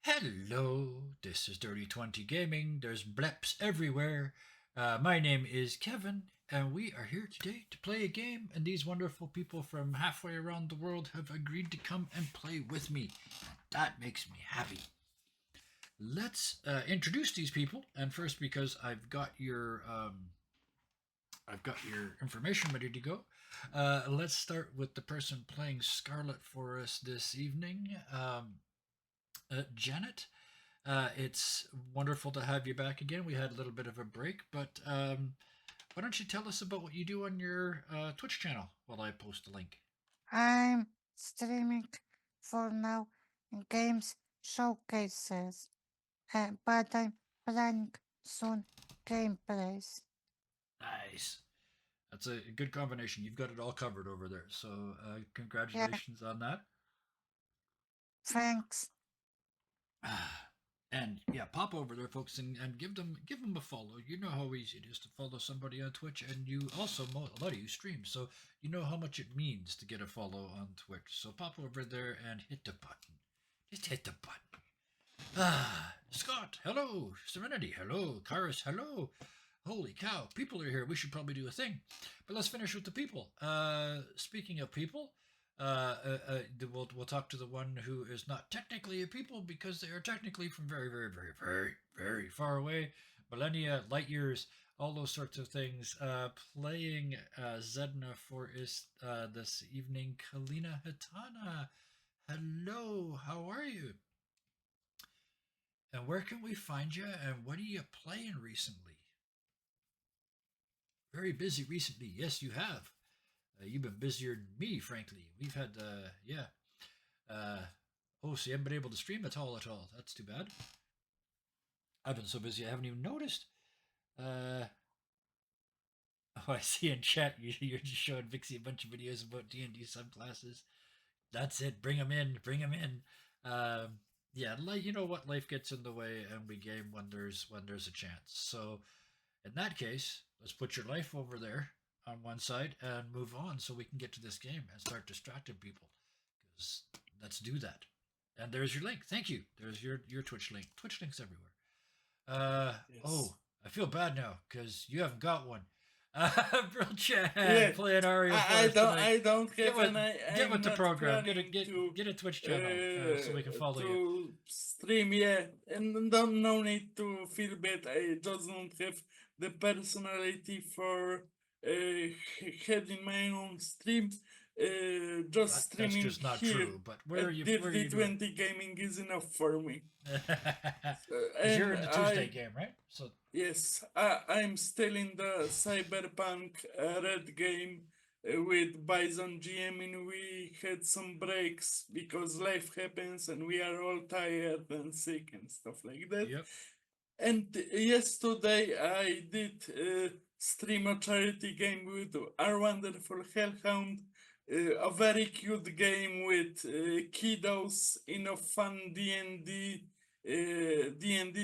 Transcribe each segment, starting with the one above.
Hello, this is Dirty 20 Gaming. There's bleps everywhere. My name is Kevin, and we are here today to play a game. And these wonderful people from halfway around the world have agreed to come and play with me. That makes me happy. Let's introduce these people. And first, because I've got your information ready to go. Let's start with the person playing Scarlet for us this evening, Janet. It's wonderful to have you back again. We had a little bit of a break, but why don't you tell us about what you do on your Twitch channel while I post the link? I'm streaming for now games showcases, but I'm planning soon gameplays. Nice. That's a good combination. You've got it all covered over there. So Yeah, congratulations on that. thanks. And yeah, pop over there, folks, and give them a follow. You know how easy it is to follow somebody on Twitch, and you also a lot of you stream, so you know how much it means to get a follow on Twitch. So pop over there and hit the button. Just hit the button. Scott, hello. Serenity, hello. Karis, hello. Holy cow, people are here. We should probably do a thing. But let's finish with the people. Speaking of people, we'll talk to the one who is not technically a people because they are technically from very, very, very, very, very far away. Millennia, light years, all those sorts of things. Playing Zedna for us this evening, Kalina Hatana. Hello, how are you? And where can we find you? And what are you playing recently? Very busy recently. Yes, you have. You've been busier than me, frankly. We've had, yeah. Uh, oh, so you haven't been able to stream at all, at all. That's too bad. I've been so busy I haven't even noticed. Uh, oh, I see in chat you're just showing Vixie a bunch of videos about D&D subclasses. That's it. Bring them in. Bring them in. Yeah, you know what? Life gets in the way, and we game when there's a chance. So, in that case, let's put your life over there on one side and move on, so we can get to this game and start distracting people. Because let's do that. And there's your link. Thank you. There's your Twitch link. Twitch links everywhere. Yes. Oh, I feel bad now because you haven't got one. Brill Yeah. Chan playing Aria for I us don't tonight. I don't Get have with and get I'm with the not program. Get a planning get a Twitch channel so we can follow you. to stream, yeah. And don't no need to feel bad. I just don't have the personality for having my own stream. Just That's streaming just not here true. But where are at you? Where are Dirty you doing? 20 Gaming is enough for me. Because you're And in the Tuesday game, right? So yes, I'm still in the Cyberpunk Red game with Bison GM, and we had some breaks because life happens and we are all tired and sick and stuff like that. yep. And yesterday I did stream a charity game with Our Wonderful Hellhound, a very cute game with kiddos in a fun D&D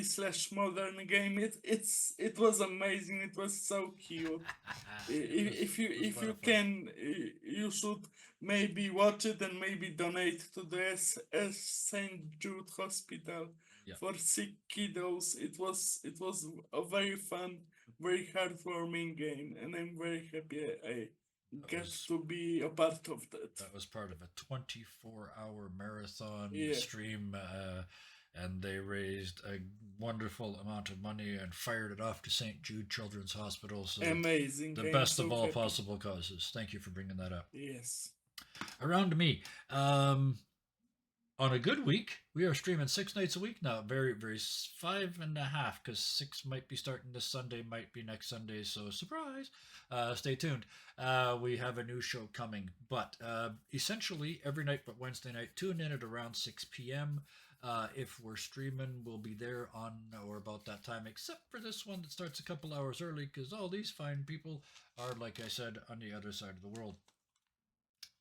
slash modern game. It was amazing. It was so cute. If you It was a if lot you of fun. can, you should maybe watch it and maybe donate to the S. St. Jude Hospital Yep. for sick kiddos. It was a very fun, very heartwarming game, and I'm very happy I That get was to be a part of that. that was part of a 24-hour marathon Yeah, stream, and they raised a wonderful amount of money and fired it off to St. Jude Children's Hospital. So amazing. the I'm best of so all happy. possible causes. Thank you for bringing that up. Yes. Around me, on a good week, we are streaming 6 nights a week now. Very, very 5.5 because 6 might be starting this Sunday, might be next Sunday. So surprise! Stay tuned. We have a new show coming, but essentially every night but Wednesday night. Tune in at around 6 p.m. If we're streaming, we'll be there on or about that time, except for this one that starts a couple hours early because all these fine people are, like I said, on the other side of the world.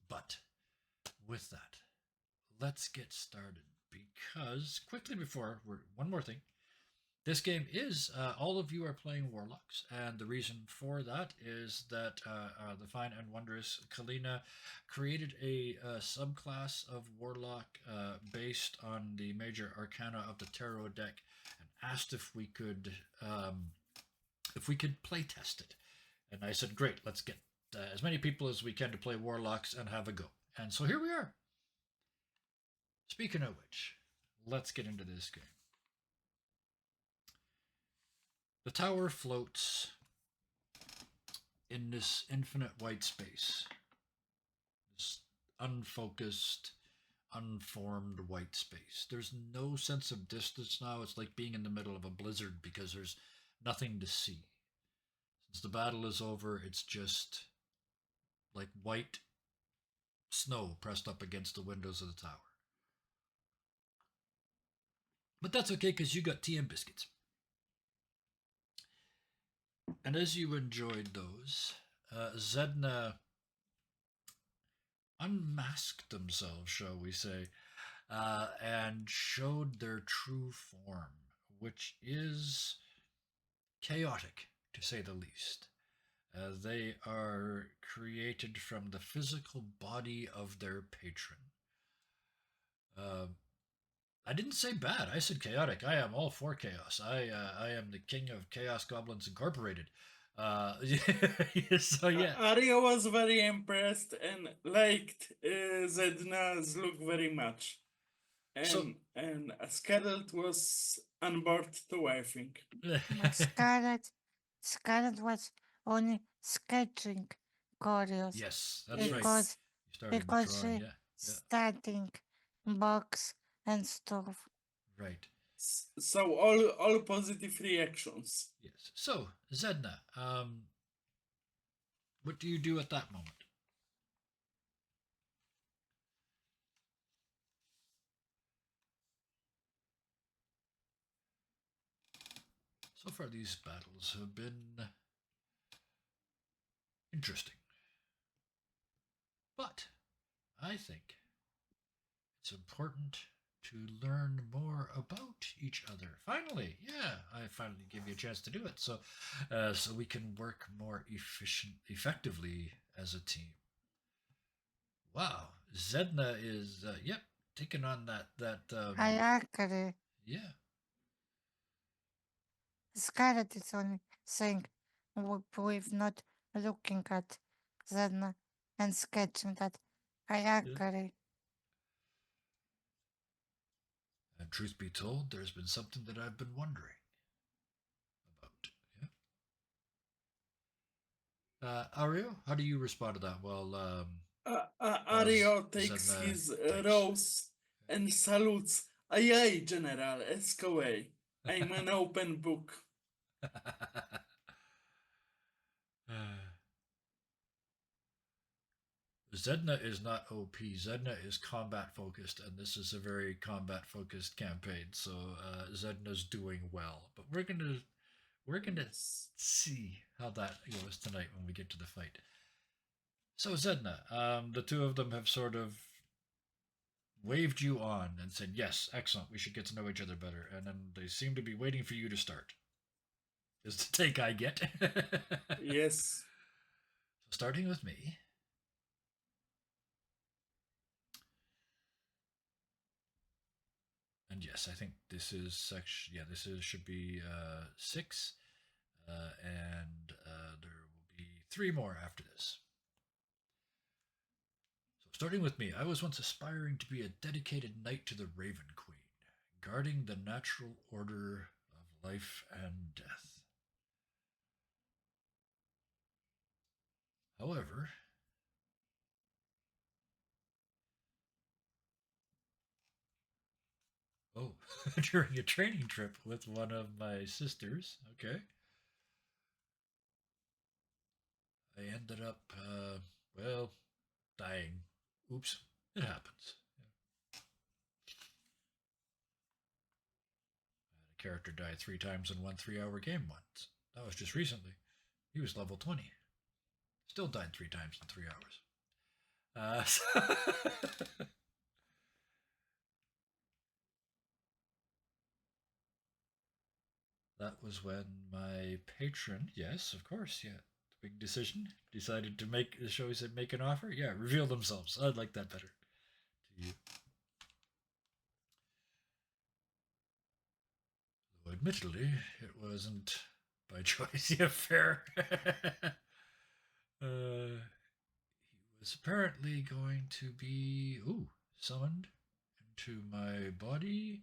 But with that, let's get started because quickly before we're one more thing. This game is all of you are playing warlocks, and the reason for that is that the fine and wondrous Kalina created a subclass of warlock based on the major arcana of the tarot deck, and asked if we could play test it. And I said, great, let's get as many people as we can to play warlocks and have a go. And so here we are. Speaking of which, let's get into this game. The tower floats in this infinite white space, this unfocused, unformed white space. There's no sense of distance now. It's like being in the middle of a blizzard because there's nothing to see. Since the battle is over, it's just like white snow pressed up against the windows of the tower. But that's okay because you got tea and biscuits. And as you enjoyed those, Zedna unmasked themselves, shall we say, and showed their true form, which is chaotic, to say the least. They are created from the physical body of their patron. I didn't say bad. I said chaotic. I am all for chaos. I am the king of Chaos Goblins Incorporated. So yeah. Arya was very impressed and liked Zedna's look very much. And Scarlet was on board too, I think. But Scarlet was only sketching curious. Yes, that's right. Because You started because drawing, she yeah. starting box and stuff. Right. So all positive reactions. Yes. So, Zedna, what do you do at that moment? So far, these battles have been interesting. But I think it's important to learn more about each other. Finally, yeah, I finally give you a chance to do it, so we can work more effectively as a team. Wow, Zedna is taking on that. I agree. Yeah. Scarlet is only saying we've not looking at Zedna and sketching that. I agree. And truth be told, there's been something that I've been wondering about. Yeah. Ario, how do you respond to that? Well, Ario takes Zedna his takes- rose and salutes. Aye, aye, General, ask away. I'm an open book. Zedna is not OP. Zedna is combat focused, and this is a very combat focused campaign. So Zedna's doing well, but we're gonna see how that goes tonight when we get to the fight. So Zedna, the two of them have sort of waved you on and said, "Yes, excellent. We should get to know each other better." And then they seem to be waiting for you to start. Is the take I get? Yes. So starting with me. And yes, I think this is section. Yeah, should be 6, and there will be 3 more after this. So starting with me, I was once aspiring to be a dedicated knight to the Raven Queen, guarding the natural order of life and death. However, during a training trip with one of my sisters, okay, I ended up, dying. Oops, it happens. I had a character die 3 times in one 3-hour game once. That was just recently. He was level 20. Still died 3 times in 3 hours. that was when my patron, yes, of course, yeah, the big decision, decided to make, the show said make an offer. Yeah, reveal themselves. I'd like that better. To you. Though admittedly, it wasn't by choice. Yeah, fair. He was apparently going to be, summoned into my body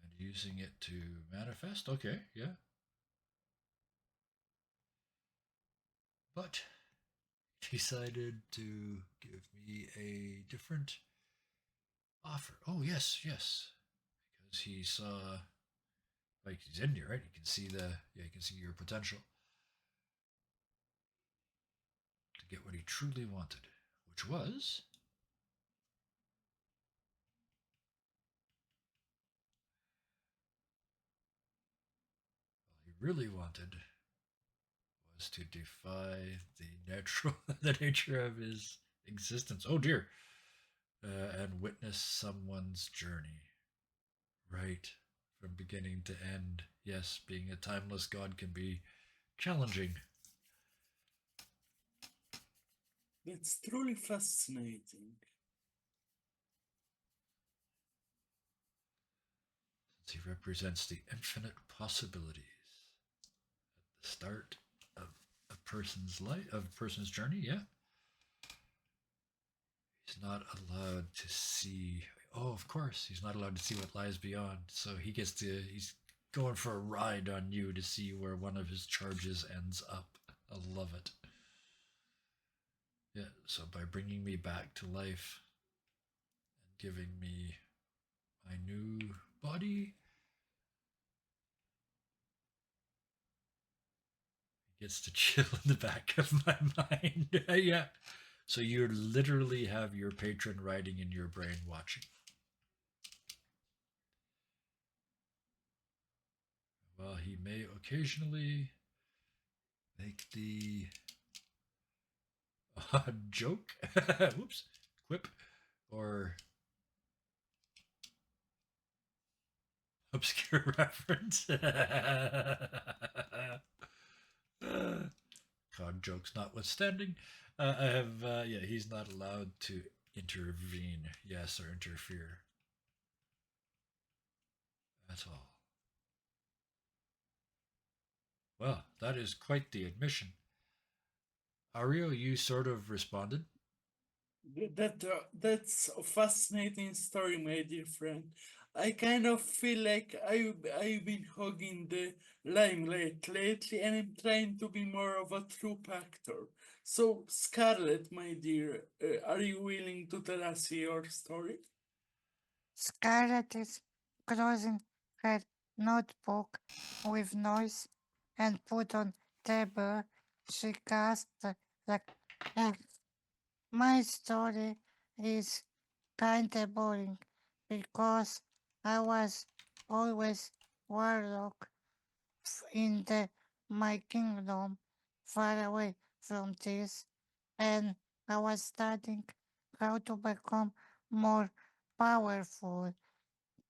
and using it to manifest. Okay, yeah. But he decided to give me a different offer. Oh, yes, yes. Because he saw, like, he's in you, right? You can see you can see your potential to get what he truly wanted, which was all he really wanted was to defy the nature of his existence. Oh dear. And witness someone's journey, right from beginning to end. Yes, being a timeless god can be challenging. That's truly fascinating. Since he represents the infinite possibilities at the start of a person's life, of a person's journey, yeah. He's not allowed to see. Oh, of course, he's not allowed to see what lies beyond. So he's going for a ride on you to see where one of his charges ends up. I love it. Yeah, so by bringing me back to life and giving me my new body, he gets to chill in the back of my mind. Yeah. So you literally have your patron riding in your brain watching. While he may occasionally make the joke, whoops, quip, or obscure reference. Cod jokes notwithstanding, I have, yeah, he's not allowed to intervene, yes, or interfere at all. Well, that is quite the admission. Ario, you sort of responded. That's a fascinating story, my dear friend. I kind of feel like I've been hogging the limelight lately, and I'm trying to be more of a troop actor. So, Scarlett, my dear, are you willing to tell us your story? Scarlett is closing her notebook with noise and put on table. She cast like my story is kinda boring because I was always warlock in my kingdom far away from this, and I was studying how to become more powerful.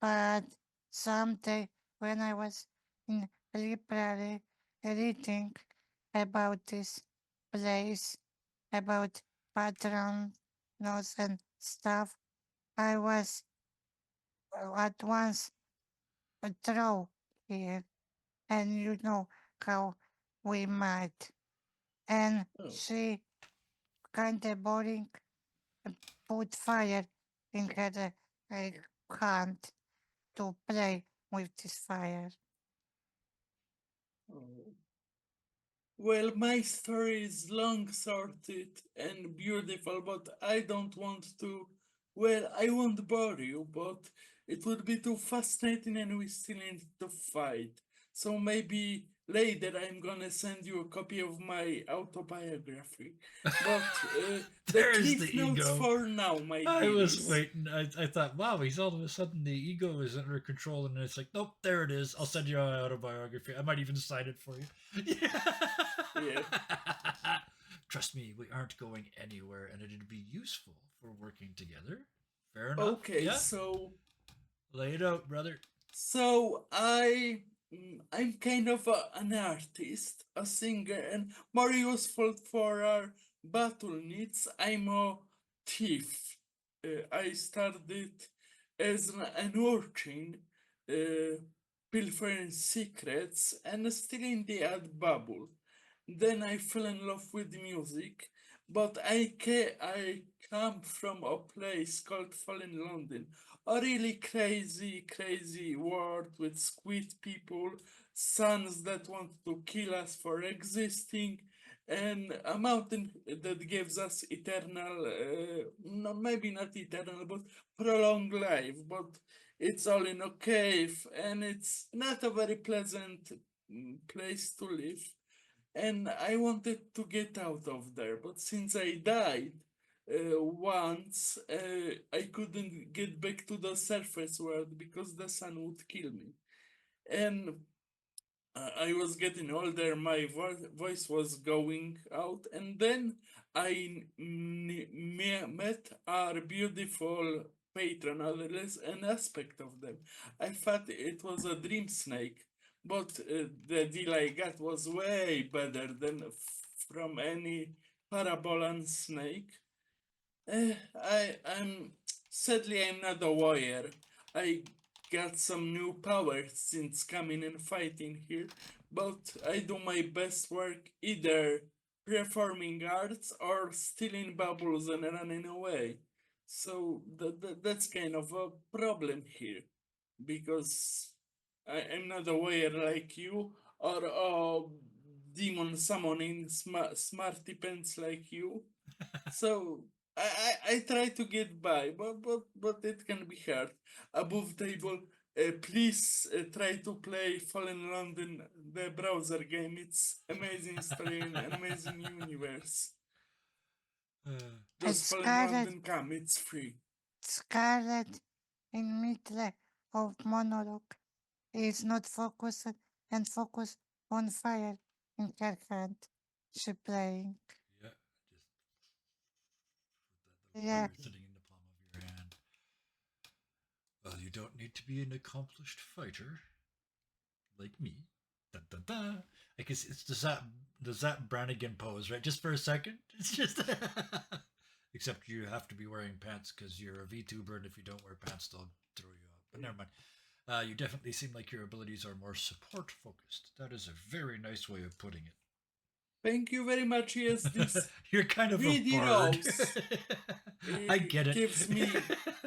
But someday when I was in library reading about this place, about patrons and stuff, I was at once drawn here, and you know how we met. And Oh, she kinda boring put fire in her hand to play with this fire. oh. Well, my story is long, sorted, and beautiful, but I don't want to. Well, I won't bore you, but it would be too fascinating and we still need to fight. So maybe later I'm gonna send you a copy of my autobiography. But the There's the cliff notes ego. for now, my I was dearies. waiting. I thought, wow, he's all of a sudden the ego is under control, and it's like, nope, there it is. I'll send you my autobiography. I might even sign it for you. Yeah. Trust me, we aren't going anywhere, and it'd be useful for working together. Fair enough. Okay, Yeah. so Lay it out, brother. So I'm kind of an artist, a singer, and more useful for our battle needs. I'm a thief. I started as an urchin, uh, pilfering secrets and stealing the ad bubble. Then I fell in love with music, but I come from a place called Fallen London, a really crazy world with squid people, suns that want to kill us for existing, and a mountain that gives us eternal, no, maybe not eternal, but prolonged life. But it's all in a cave, and it's not a very pleasant place to live. And I wanted to get out of there, but since I died once, I couldn't get back to the surface world because the sun would kill me. And I was getting older, my voice was going out, and then I met our beautiful patron, or at least an aspect of them. I thought it was a dream snake, but the deal I got was way better than from any parabolan snake. I'm sadly I'm not a warrior. I got some new powers since coming and fighting here, but I do my best work either performing arts or stealing bubbles and running away. So that's kind of a problem here because I'm not a warrior like you or a demon summoning smarty pants like you. So I try to get by, but it can be hard. Above table, please try to play Fallen London, the browser game. It's amazing story and an amazing universe. Just Fallen Scarlet, London come, it's free. Scarlet in middle of monologue is not focused and focused on fire in her hand. She playing. Yeah, just put the Yeah, fire sitting in the palm of your hand. Well, you don't need to be an accomplished fighter like me. Dun, dun, dun. I guess it's does that Brannigan pose right? Just for a second. It's just except you have to be wearing pants because you're a VTuber, and if you don't wear pants, they'll throw you out. But never mind. You definitely seem like your abilities are more support focused. That is a very nice way of putting it. Thank you very much. Yes, this You're kind of a greedy bard. rose I get it. gives me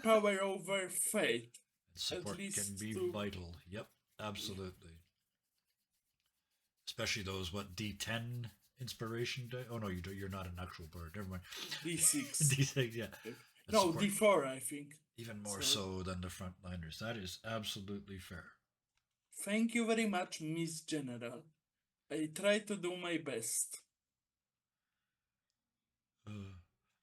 power over fate. Support can least be to- vital. Yep, absolutely. Especially those D10 inspiration die. Oh no, you do. You're not an actual bird. Never mind. D6. D6, yeah. No, Support- D4, I think. even more So- so than the frontliners. That is absolutely fair. Thank you very much, Miss General. I try to do my best.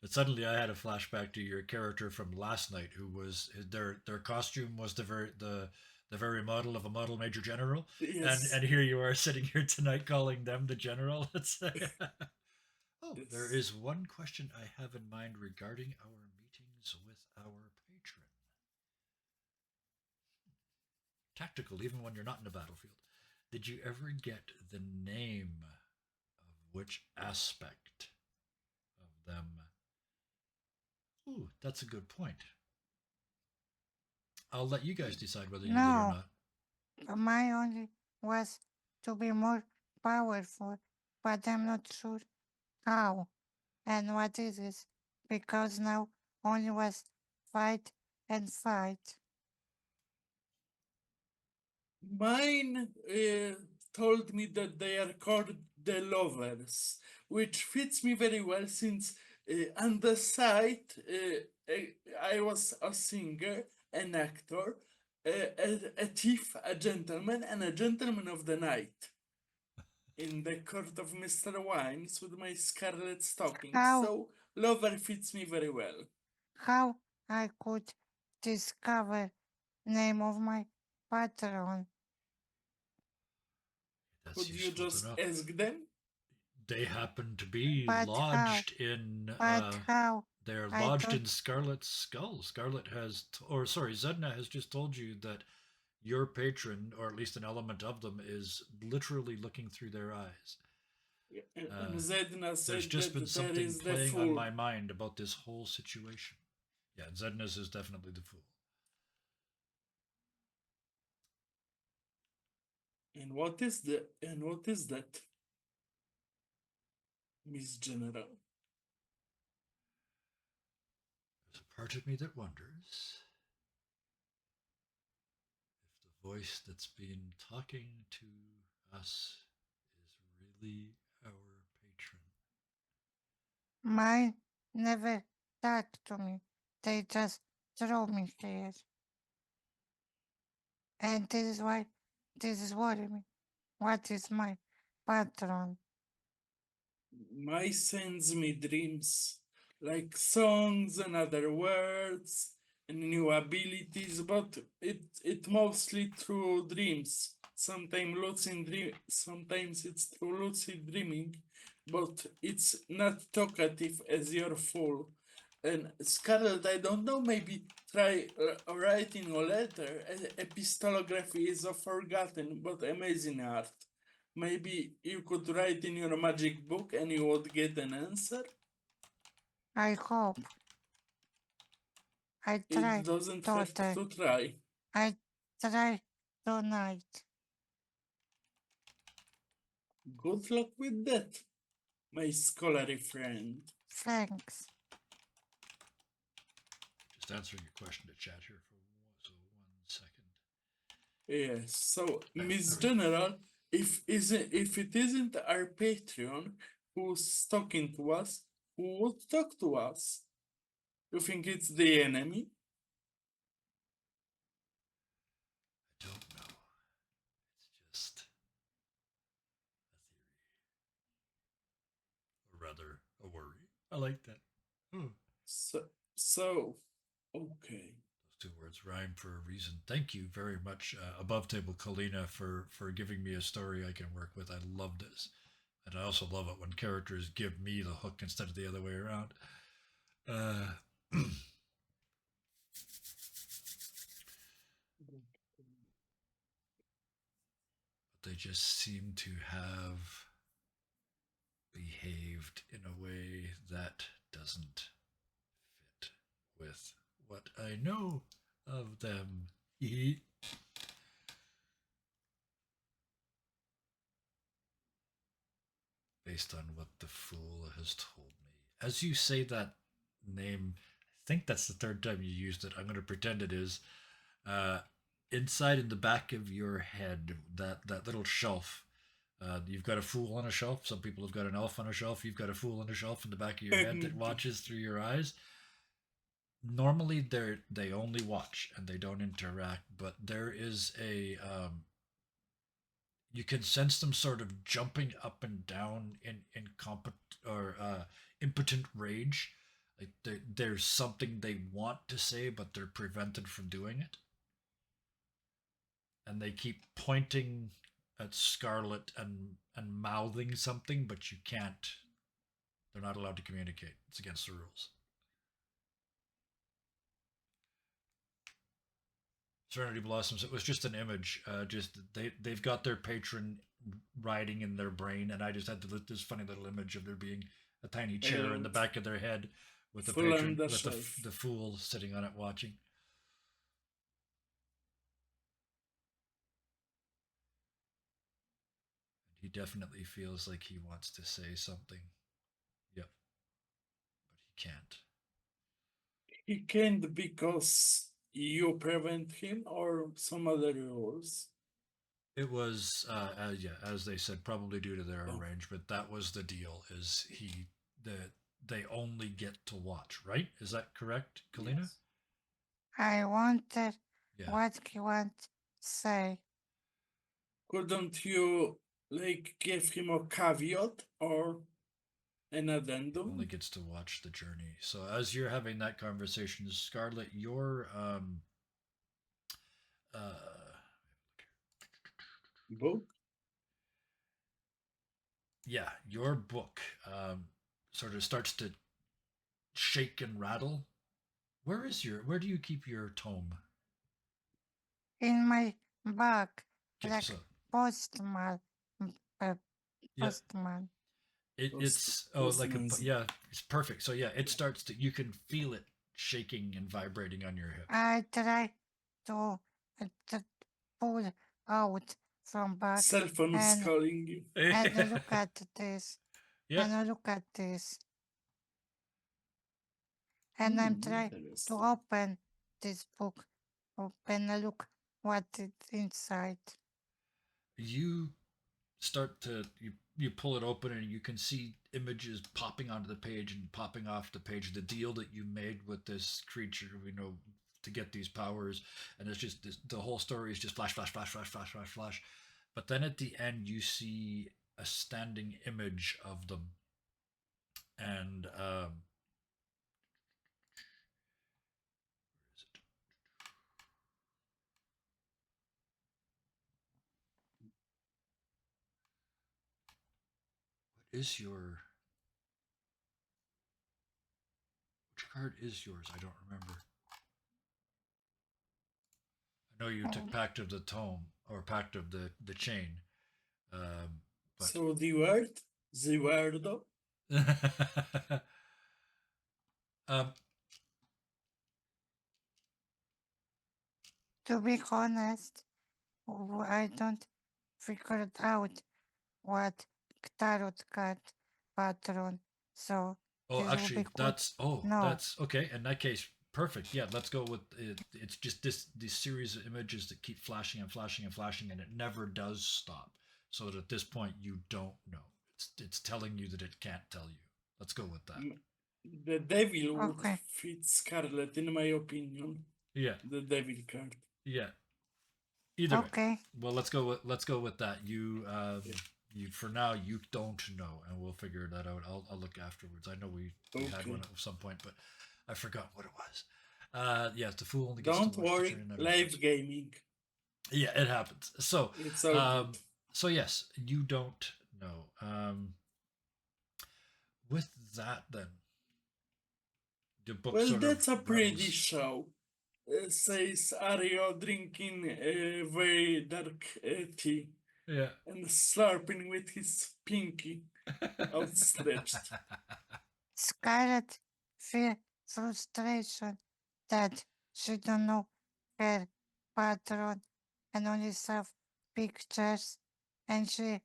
But suddenly, I had a flashback to your character from last night, who was their costume was the very model of a model major general, Yes. and here you are sitting here tonight calling them the general. It's oh, Yes. there is one question I have in mind regarding our meetings with our patron. Tactical, even when you're not in a battlefield. Did you ever get the name of which aspect of them? Ooh, that's a good point. I'll let you guys decide whether you did or No. not. my only was to be more powerful, but I'm not sure how and what is it, because now only was fight and fight. Mine told me that they are called the lovers, which fits me very well since on the side I was a singer, an actor, a thief, a gentleman, and a gentleman of the night. In the court of Mr. Wines with my scarlet stockings. How? So lover fits me very well. How I could discover name of my patron? That's Could you useful just to know. ask them? They happen to be But how? lodged in But how? They're I lodged thought in Scarlet's skull. Scarlet has, or sorry, Zedna has just told you that your patron, or at least an element of them, is literally looking through their eyes. And Zedna There's said just been that there something is the playing on fool. my mind about this whole situation. Yeah, Zedna's is definitely the fool. And what is that, Miss General? There's a part of me that wonders if the voice that's been talking to us is really our patron. mine never talked to me. They just throw me here. And this is worrying me. What is my patron? My sends me dreams, like songs and other words and new abilities, but it mostly through dreams. Sometimes it's through lucid dreaming, but it's not talkative as your fool. And Scarlet, I don't know, maybe try writing a letter. Epistolography is a forgotten but amazing art. Maybe you could write in your magic book and you would get an answer. I hope. I try, It doesn't have daughter. to try. I try tonight. Good luck with that, my scholarly friend. Thanks. Just answering your question to chat here for 1 second. Yes. So, Right, Miss there we go. General, if it isn't our Patreon who's talking to us, who would talk to us? You think it's the enemy? I don't know. It's just a theory. Or rather, a worry. I like that. So okay. Those two words rhyme for a reason. Thank you very much, Above Table Kalina, for giving me a story I can work with. I love this. And I also love it when characters give me the hook instead of the other way around. But they just seem to have behaved in a way that doesn't fit with what I know of them. Based on what the fool has told me. As you say that name, I think that's the third time you used it. I'm going to pretend it is. Uh, Inside in the back of your head, that little shelf. You've got a fool on a shelf. Some people have got an elf on a shelf. You've got a fool on a shelf in the back of your head that watches through your eyes. Normally, they only watch and they don't interact. But there is a you can sense them sort of jumping up and down in incompetent or impotent rage. Like there's something they want to say, but they're prevented from doing it, and they keep pointing at Scarlet and mouthing something, but you can't. They're not allowed to communicate. It's against the rules. Serenity Blossoms. It was just an image. Just they've got their patron riding in their brain, and I just had this funny little image of there being a tiny chair in the back of their head with the Full on patron the with shelf. the fool sitting on it watching. He definitely feels like he wants to say something. Yep, but he can't. He can't because you prevent him or some other rules. It was, yeah, as they said, probably due to their Oh. arrangement. That was the deal. Is they only get to watch, right? Is that correct, Kalina? Yes. I wonder Yeah. what he wants to say. Couldn't you like give him a caveat or an Only addendum? gets to watch the journey. So as you're having that conversation, Scarlet, your uh Book? yeah, your book sort of starts to shake and rattle. Where do you keep your tome? In my bag, Okay, like so postman, uh, yeah, postman. it's Postman's- yeah, it's perfect. So yeah, it starts to, you can feel it shaking and vibrating on your hip. I try to, to pull out from back Cell phone is and calling you. look at this. Yeah, And look at this. And I'm trying to Interesting. open this book. Open and look what is inside. you start to you pull it open and you can see images popping onto the page and popping off the page. The deal that you made with this creature, to get these powers, and it's just the whole story is just flash, flash, flash, flash, flash, flash, flash. But then at the end, you see a standing image of them, and where is it? What is your which card is yours? I don't remember. I know you took Pact of the Tome or Pact of the Chain, but So the word? The word though? um, To be honest, I don't figure it out what tarot card pattern. So oh, this will be actually, good. No. that's okay. In that case, perfect. Yeah, let's go with it. It's just these series of images that keep flashing and flashing and flashing, and it never does stop. So that at this point, you don't know. It's telling you that it can't tell you. Let's go with that. The devil would Okay. fit Scarlet, in my opinion. Yeah, The devil card. yeah. Either way. Okay. Well, let's go with that. You for now you don't know, and we'll figure that out. I'll look afterwards. I know we had Okay. one at some point, but I forgot what it was. Yeah, the fool only gets Don't to watch the worry, train and live everything. gaming. Yeah, it happens. So, It's all good. so yes, you don't know. With that, then the book Well, sort that's a of pretty rattles. show. Says Ario drinking very dark tea Yeah. and slurping with his pinky outstretched. Scarlet feel frustration that she don't know her pattern and only saw pictures, and she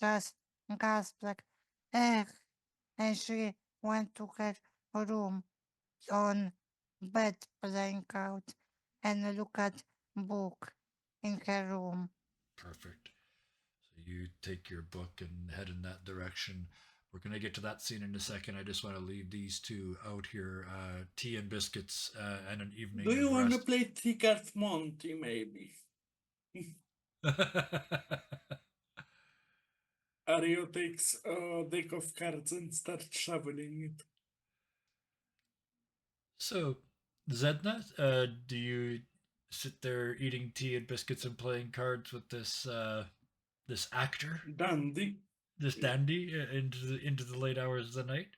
just gasped like, "Ugh!" And she went to her room on bed playing out and look at book in her room. Perfect. So you take your book and head in that direction. We're going to get to that scene in a second. I just want to leave these two out here, tea and biscuits, and an evening Do you of want to rest. play Tricard Monty, maybe? Ario takes a deck of cards and starts shoveling it. So, Zedna, do you sit there eating tea and biscuits and playing cards with this actor, Dandy. this dandy, into the late hours of the night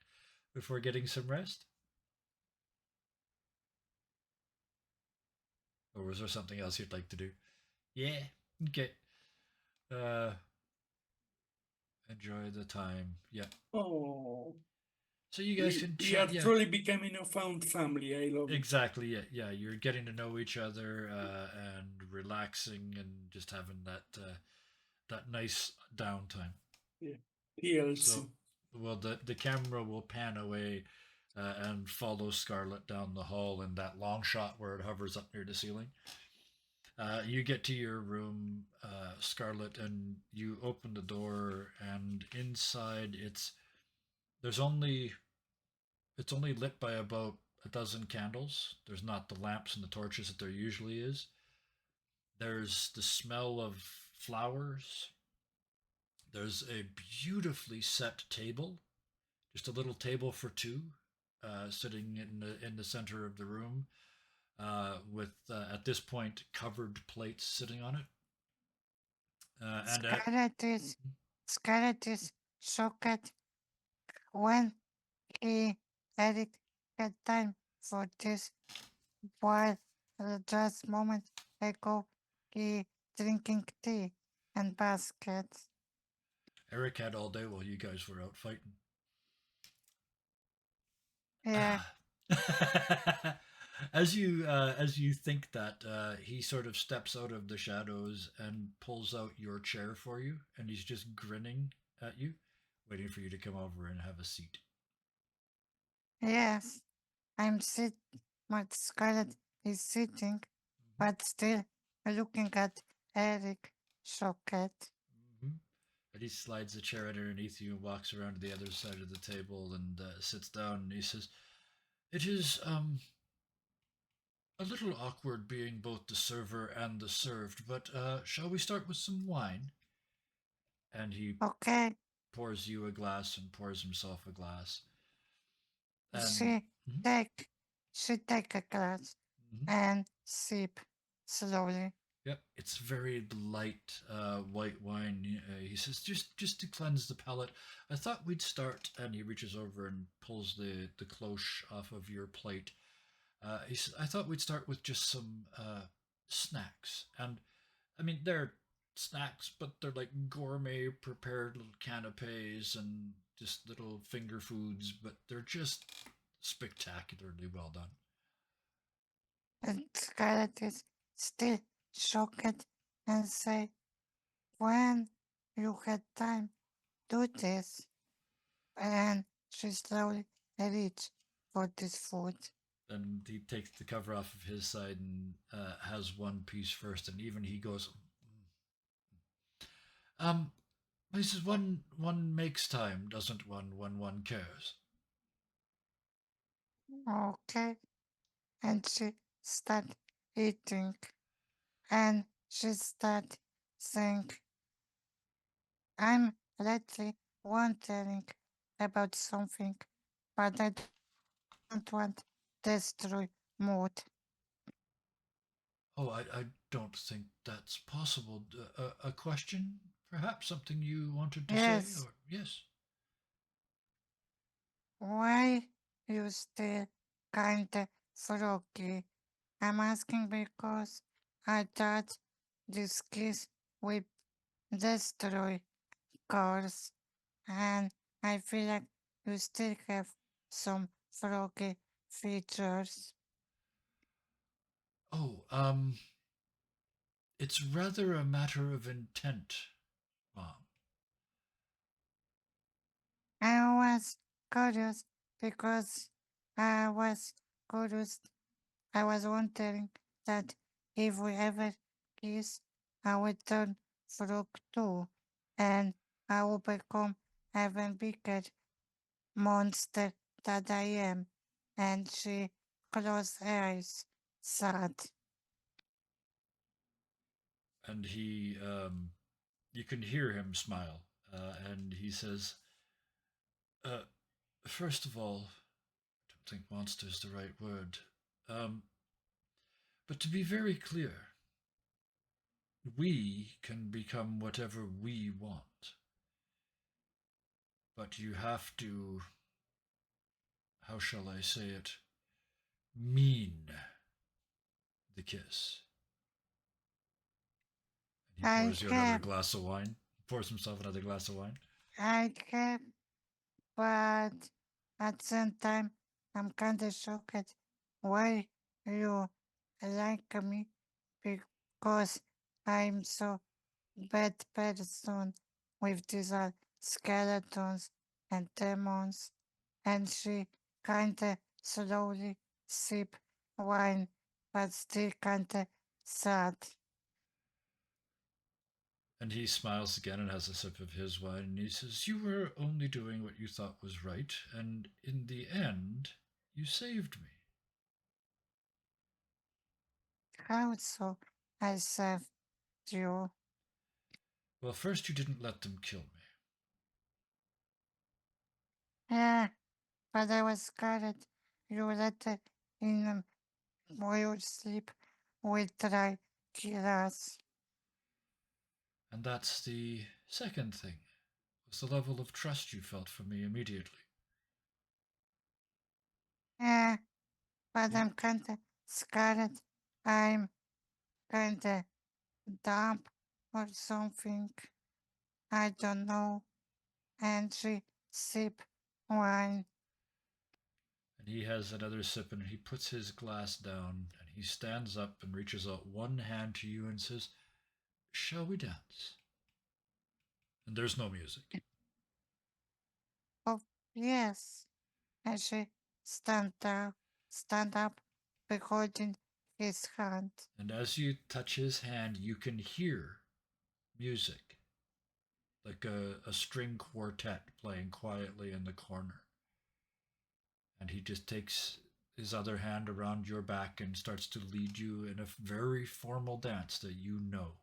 before getting some rest? Or was there something else you'd like to do? Yeah. Okay. Uh, enjoy the time. Yeah. Oh, So you guys can we are chat. Yeah. truly becoming a found family. I love it. Exactly. Yeah. Yeah. You're getting to know each other and relaxing and just having that nice downtime. TLC. So, well, the camera will pan away and follow Scarlet down the hall in that long shot where it hovers up near the ceiling. You get to your room, Scarlet, and you open the door, and inside there's only it's only lit by about a dozen candles. There's not the lamps and the torches that there usually is. There's the smell of flowers. There's a beautifully set table, just a little table for two, sitting in the center of the room, with at this point covered plates sitting on it. Scarlet is shocked when he Eric had time for this while just moments ago he drinking tea and baskets. Eric had all day while you guys were out fighting. Yeah, As you think that, he sort of steps out of the shadows and pulls out your chair for you, and he's just grinning at you, waiting for you to come over and have a seat. yes, I'm sit. My Scarlet is sitting, but still looking at Eric shocked. Mhm. And he slides a chair underneath you and walks around to the other side of the table and sits down. And he says, "It is a little awkward being both the server and the served, but shall we start with some wine?" And he Okay, pours you a glass and pours himself a glass. And she Mhm, take she take a glass mhm. and sip slowly. Yep, it's very light white wine. He says, just to cleanse the palate. I thought we'd start, and he reaches over and pulls the cloche off of your plate. He says, I thought we'd start with just some snacks, and I mean they're snacks, but they're like gourmet prepared little canapes and just little finger foods, but they're just spectacularly well done. And Scarlet is still shocked and say, when you had time, do this. And she slowly reach for this food. And he takes the cover off of his side and has one piece first, and even he goes, um, he says, one makes time, doesn't one, when one cares. Okay. And she start eating. And she start saying, I'm lately wondering about something, but I don't want destroy mood. Oh, I don't think that's possible. A question, perhaps something you wanted to say, Yes, or yes. why you still kinda froggy? I'm asking because I thought this kiss will destroy cars, and I feel like you still have some froggy features. Oh, it's rather a matter of intent, Mom. I was curious because I was curious. I was wondering that if we ever kiss, I would turn frog too, and I will become even bigger monster that I am. And she closed her eyes, sad. And he, you can hear him smile, and he says, uh, first of all, I don't think monster is the right word. Um, but to be very clear, we can become whatever we want. But you have to, how shall I say it, mean the kiss. And he I pours you another have, glass of wine, pours himself another glass of wine. I have, but at the same time, I'm kinda shocked why you like me because I'm so bad person with these skeletons and demons. And she kinda slowly sip wine, but still kinda sad. And he smiles again and has a sip of his wine, and he says, you were only doing what you thought was right, and in the end, you saved me. How so? I saved you. Well, first you didn't let them kill me. Yeah, but I was scared. You let it in while you sleep. We try kill us. And that's the second thing, was the level of trust you felt for me immediately. but Yeah. I'm kinda scared. I'm kinda dumb or something. I don't know. And she sip wine. And he has another sip and he puts his glass down and he stands up and reaches out one hand to you and says, "Shall we dance?" And there's no music. Oh, yes. And she stand up, holding his hand. And as you touch his hand, you can hear music, like a string quartet playing quietly in the corner. And he just takes his other hand around your back and starts to lead you in a very formal dance that you know.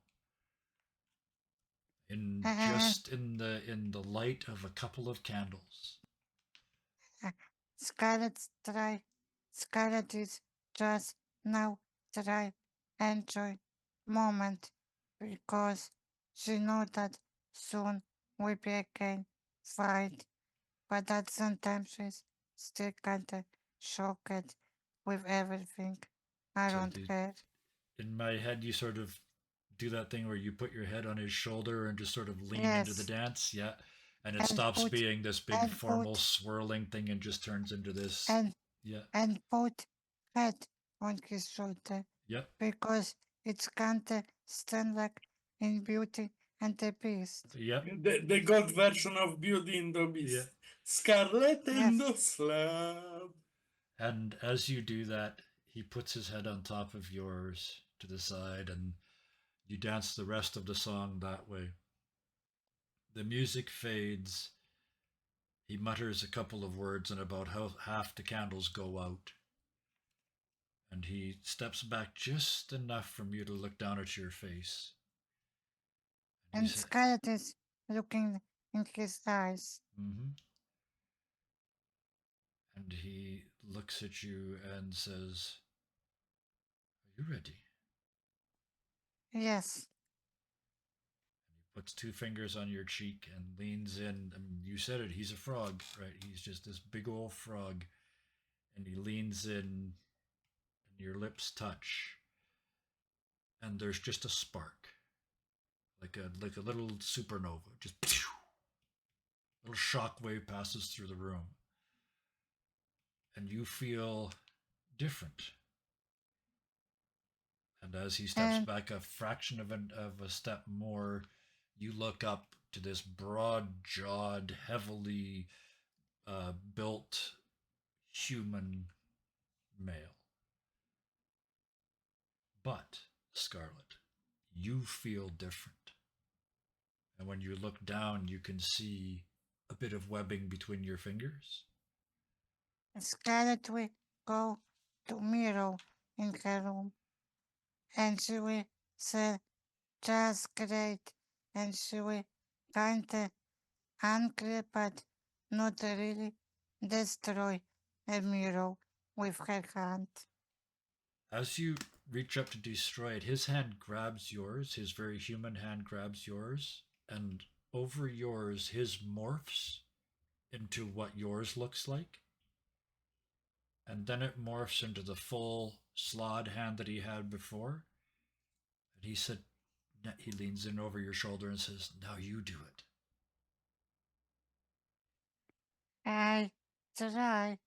In And just in the light of a couple of candles. uh, Scarlet try. Scarlet is just now try enjoy moment because she know that soon we be again fight, but at sometimes she's still kinda shocked with everything So around her. in my head, you sort of do that thing where you put your head on his shoulder and just sort of lean into the Yes, dance. Yeah. And it and stops put being this big and formal put swirling thing and just turns into this. and Yeah. and put head on his shoulder Yep. because it's kinda stand like in Beauty and the Beast. Yep. The god version of Beauty and the Yeah. Beast. Scarlet and Yes, the Slab. And as you do that, he puts his head on top of yours to the side and you dance the rest of the song that way. The music fades. He mutters a couple of words, and about half the candles go out. And he steps back just enough from you to look down at your face. And you and say, Scarlet is looking in his eyes. mm-hmm. And he looks at you and says, "Are you ready?" Yes, And he puts two fingers on your cheek and leans in. I mean, you said it, he's a frog, right? He's just this big old frog. And he leans in, and your lips touch. And there's just a spark, like a little supernova, just a little shock wave passes through the room, and you feel different. And as he steps and back a fraction of a step more, you look up to this broad-jawed, heavily built human male. But Scarlet, you feel different. And when you look down, you can see a bit of webbing between your fingers. Scarlet will go to mirror in her room, and she will say just great, and she will kinda angry but not really destroy a mirror with her hand. As you reach up to destroy it, his hand grabs yours, his very human hand grabs yours, and over yours, his morphs into what yours looks like. And then it morphs into the full slod hand that he had before. And he said, he leans in over your shoulder and says, "Now you do it." I try,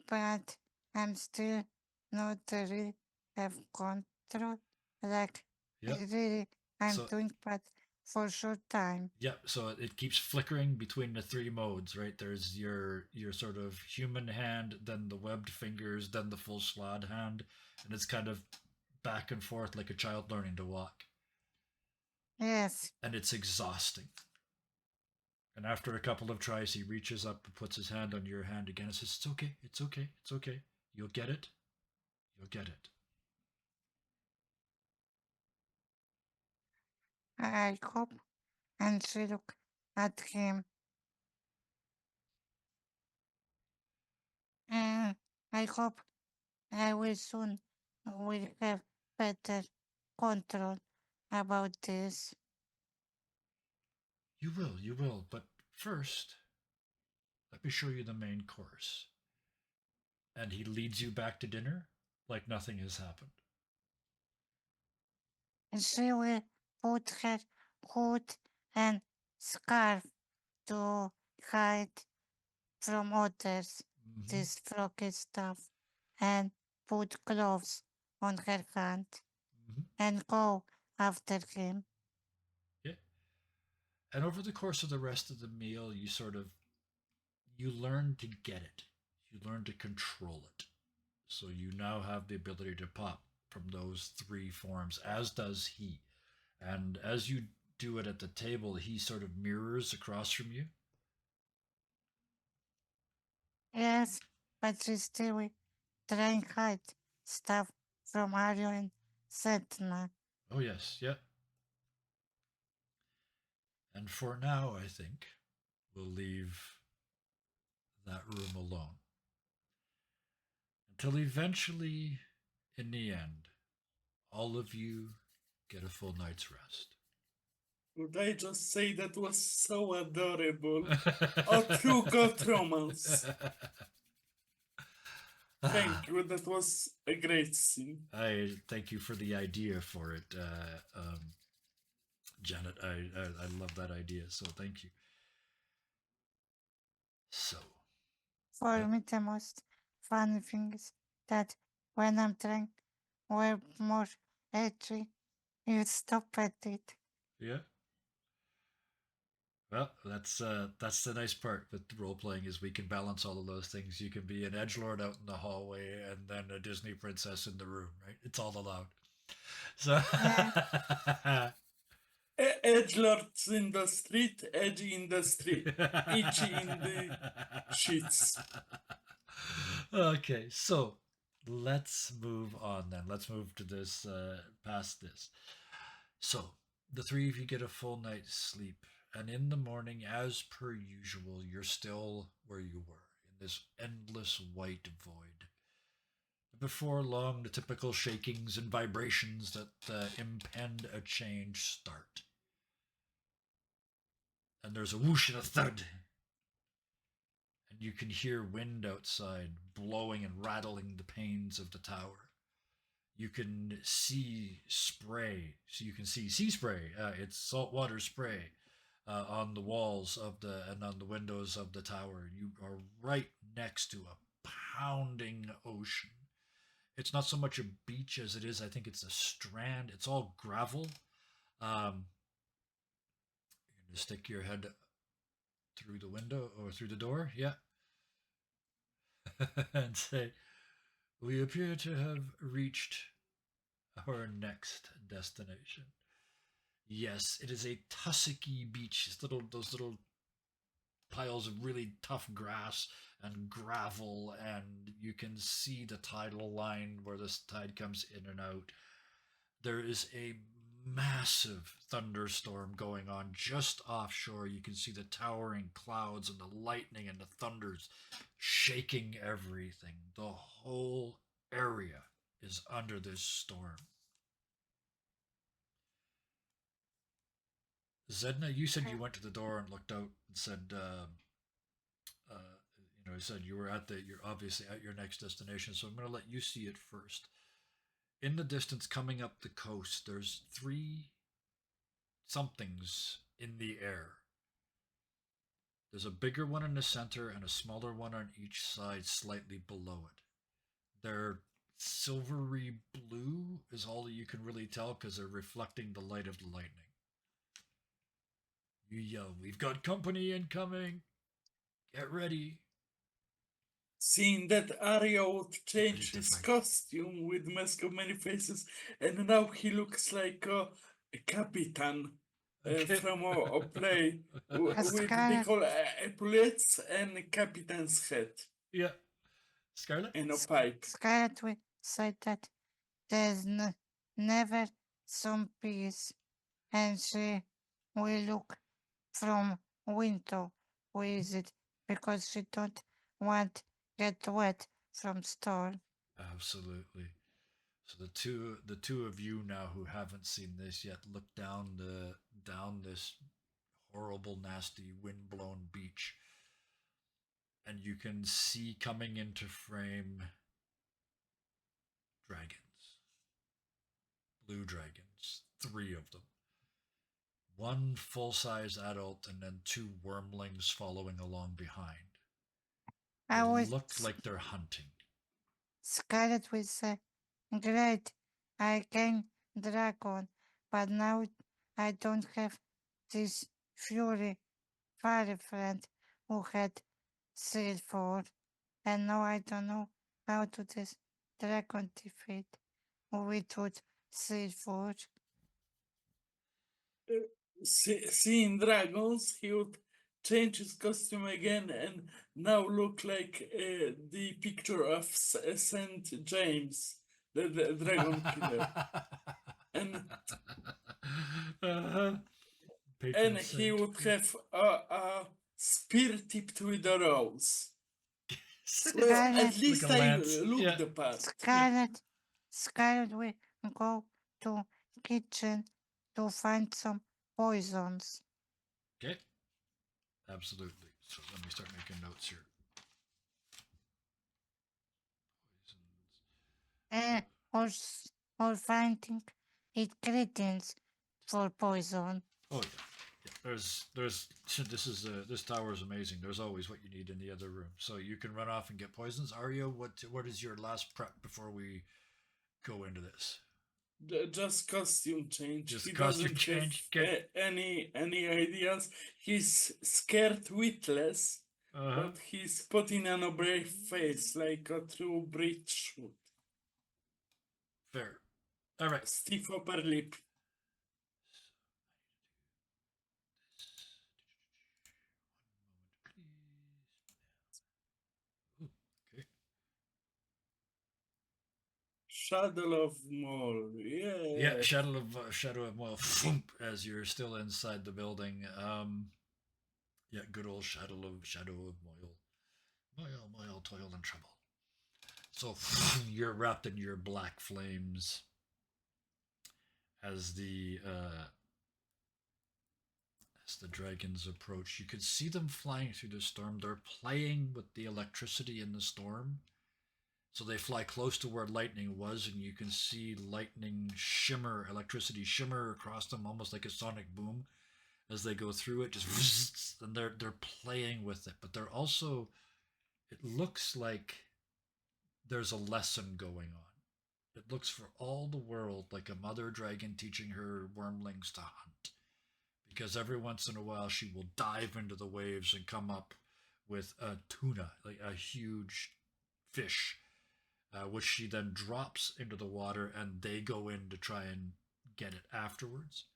but I'm still not really have control. Like Yep. really, I'm So doing, but for short time. Yep. So it keeps flickering between the three modes, right? There's your sort of human hand, then the webbed fingers, then the full slod hand, and it's kind of back and forth like a child learning to walk. Yes, And it's exhausting. And after a couple of tries, he reaches up and puts his hand on your hand again and says, "It's okay, it's okay, it's okay. You'll get it. You'll get it." I hope. And she look at him. And I hope I will soon will have better control about this. You will. But first, let me show you the main course. And he leads you back to dinner like nothing has happened. And she will put her hood and scarf to hide from others Mhm. this froggy stuff and put gloves on her hand Mhm. and go after him. Yeah. And over the course of the rest of the meal, you learn to get it. You learn to control it. So you now have the ability to pop from those three forms, as does he. And as you do it at the table, he sort of mirrors across from you. Yes, but she still will try and hide stuff from Aryo and Setna. Oh, yes, yeah. And for now, I think we'll leave that room alone. Until eventually, in the end, all of you get a full night's rest. Would I just say that was so adorable? A true goth romance. Thank you. That was a great scene. I thank you for the idea for it, Janet. I love that idea, so thank you. So, For me, the most funny thing is that when I'm trying to wear more edgy, you stop at it. yeah. Well, that's the nice part with role playing is we can balance all of those things. You can be an edge lord out in the hallway and then a Disney princess in the room, right? It's all allowed. So Yeah. Edgelords in the street, edgy in the street, itchy in the sheets. Okay, so let's move on then. Let's move to this past this. So the three of you get a full night's sleep, and in the morning, as per usual, you're still where you were in this endless white void. Before long, the typical shakings and vibrations that impend a change start. And there's a whoosh and a thud. And you can hear wind outside blowing and rattling the panes of the tower. You can see spray. So you can see sea spray. It's saltwater spray on the walls of and on the windows of the tower. You are right next to a pounding ocean. It's not so much a beach as it is. I think it's a strand. It's all gravel. You're gonna stick your head through the window or through the door. Yeah, and say, "We appear to have reached our next destination." Yes, it is a tussocky beach. It's those little piles of really tough grass and gravel, and you can see the tidal line where this tide comes in and out. There is a massive thunderstorm going on just offshore. You can see the towering clouds and the lightning and the thunders shaking everything. The whole area is under this storm. Zedna, you said you went to the door and looked out and said, you said you were you're obviously at your next destination. So I'm going to let you see it first. In the distance, coming up the coast, there's three somethings in the air. There's a bigger one in the center and a smaller one on each side, slightly below it. They're silvery blue, is all that you can really tell because they're reflecting the light of the lightning. You yell, "We've got company incoming! Get ready!" Seeing that Arya would change his different. costume with mask of many faces, and now he looks like a Capitan Okay. from a play with Scarlet. big old epaulets and Capitan's hat Yeah. Scarlet? and a pipe. Scarlet will say that there's never some peace, and she will look from window. Where is it? Because she don't want get wet from storm. Absolutely. So the two of you now who haven't seen this yet look down this horrible, nasty, windblown beach. and you can see coming into frame dragons, blue dragons, 3 of them. One full-size adult and then 2 wormlings following along behind. They I was look like they're hunting. scared with a great arcane dragon, but now I don't have this fury fire friend who had sailed for, and now I don't know how to this dragon defeat who it would sail for. Seeing dragons, he would change his costume again and now look like the picture of Saint James, the dragon killer. And uh-huh. and he would have a spear tipped with a rose. So at least Like a I lance. look Yeah. the part. Scarlet will go to kitchen to find some poisons. Okay. Absolutely. So let me start making notes here. Poisons. Or finding ingredients for poison. Oh yeah. There's this tower is amazing. There's always what you need in the other room, so you can run off and get poisons. Arya, what is your last prep before we go into this? Just costume change. Just he costume doesn't change, have okay. any ideas. He's scared witless, but he's putting on a brave face like a true Brit should. Fair. All right. Stiff upper lip. Shadow of Mol, yeah. Shadow of Moyle. As you're still inside the building. Yeah, good old Shadow of Moyle. Moyle, toil and trouble. So you're wrapped in your black flames as the dragons approach. You could see them flying through the storm. They're playing with the electricity in the storm. So they fly close to where lightning was, and you can see lightning shimmer, electricity shimmer across them, almost like a sonic boom, as they go through it. Just and they're playing with it, but they're also. It looks like there's a lesson going on. It looks for all the world like a mother dragon teaching her wormlings to hunt, because every once in a while she will dive into the waves and come up with a tuna, like a huge fish. Which she then drops into the water, and they go in to try and get it afterwards.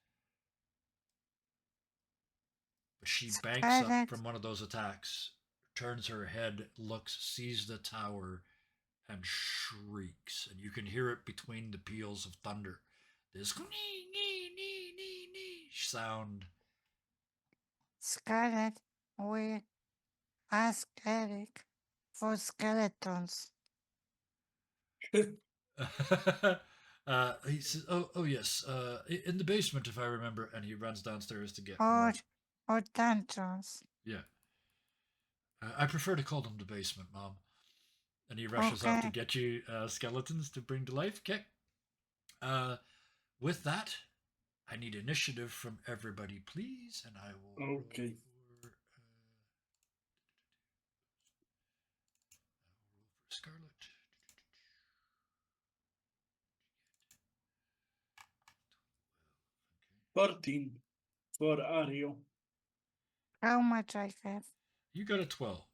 But she banks up from one of those attacks, turns her head, looks, sees the tower, and shrieks. And you can hear it between the peals of thunder. This sound. Scarlet will ask Eric for skeletons. He says, "Oh yes, in the basement, if I remember." And he runs downstairs to get more. Or dungeons. Yeah, I prefer to call them the basement, Mom. And he rushes off to get you skeletons to bring to life. Okay. With that, I need initiative from everybody, please, and I will. Okay. Roll for Scarlet. 14 for Ario. How much I have? You got a 12 for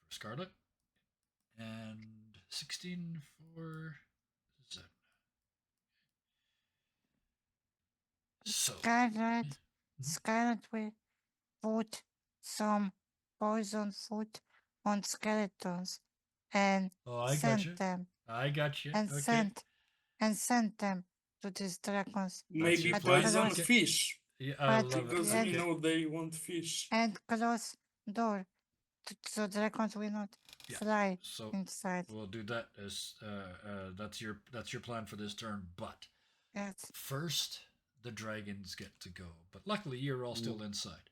Scarlet, and 16 for Zen. So Scarlet will put some poison food on skeletons and send them. I got you. And send them to these dragons. Maybe poison fish. Yeah, I love because we know they want fish. And close door so dragons will not fly inside. We'll do that as that's your plan for this turn. But yes, first the dragons get to go. But luckily you're all still inside.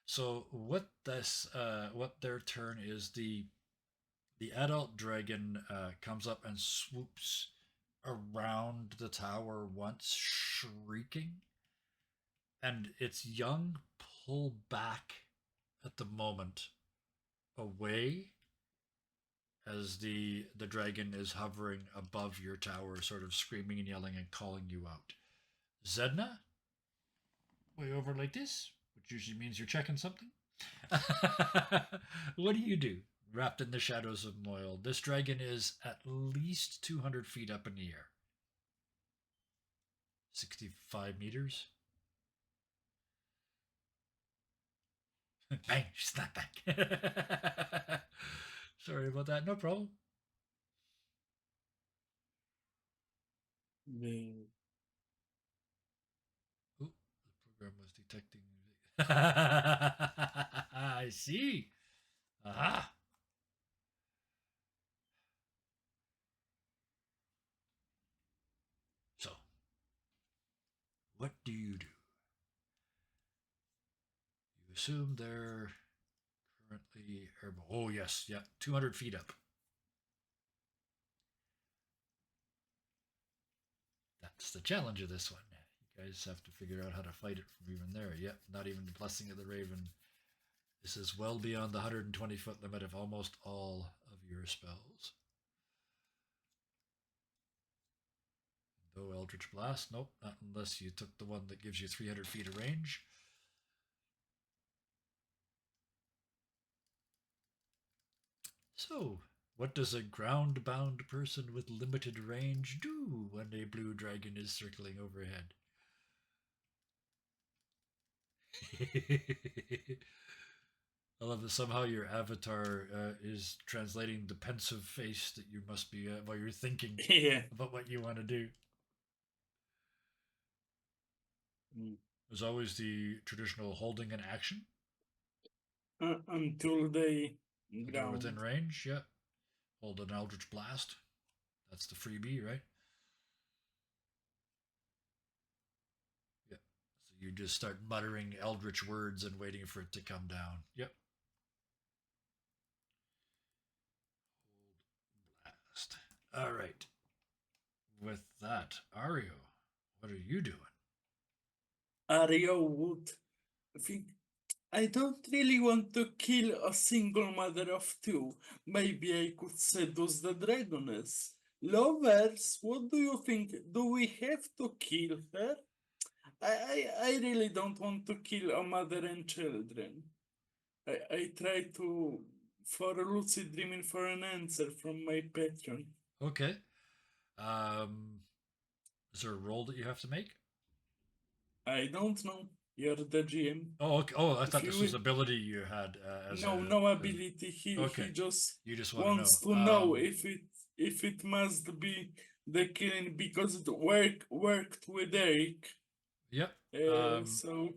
So what their turn is, the adult dragon comes up and swoops around the tower once, shrieking, and its young pull back at the moment away as the dragon is hovering above your tower, sort of screaming and yelling and calling you out. Zedna, way over like this, which usually means you're checking something. What do you do? Wrapped in the shadows of Moyle, this dragon is at least 200 feet up in the air. 65 meters. Bang! Snap back. Sorry about that. No problem. The- Ooh, the program was detecting. I see. Aha. So, what do? You assume they're currently airborne. Oh, yes. Yeah. 200 feet up. That's the challenge of this one. You guys have to figure out how to fight it from even there. Yep, not even the Blessing of the Raven. This is well beyond the 120-foot limit of almost all of your spells. No Eldritch Blast. Nope, not unless you took the one that gives you 300 feet of range. So, what does a ground-bound person with limited range do when a blue dragon is circling overhead? I love that somehow your avatar is translating the pensive face that you must be while you're thinking Yeah. about what you want to do. Mm. There's always the traditional holding an action Until they when they're within ground. range. Yeah, hold an Eldritch Blast. That's the freebie, right? Yeah. So you just start muttering Eldritch words and waiting for it to come down. Yep. Hold Blast. All right. With that, Ario, what are you doing? Ario would think, I don't really want to kill a single mother of two. Maybe I could seduce the dragoness. Lovers, what do you think? Do we have to kill her? I really don't want to kill a mother and children. I try to, for lucid dreaming, for an answer from my patron. Okay. Is there a roll that you have to make? I don't know. You're the GM. Oh, okay. Oh, I If thought this you was ability you had as no, a. no ability. He Okay, just you just want to wants know. to know if it must be the killing because it worked with Eric. Yep. So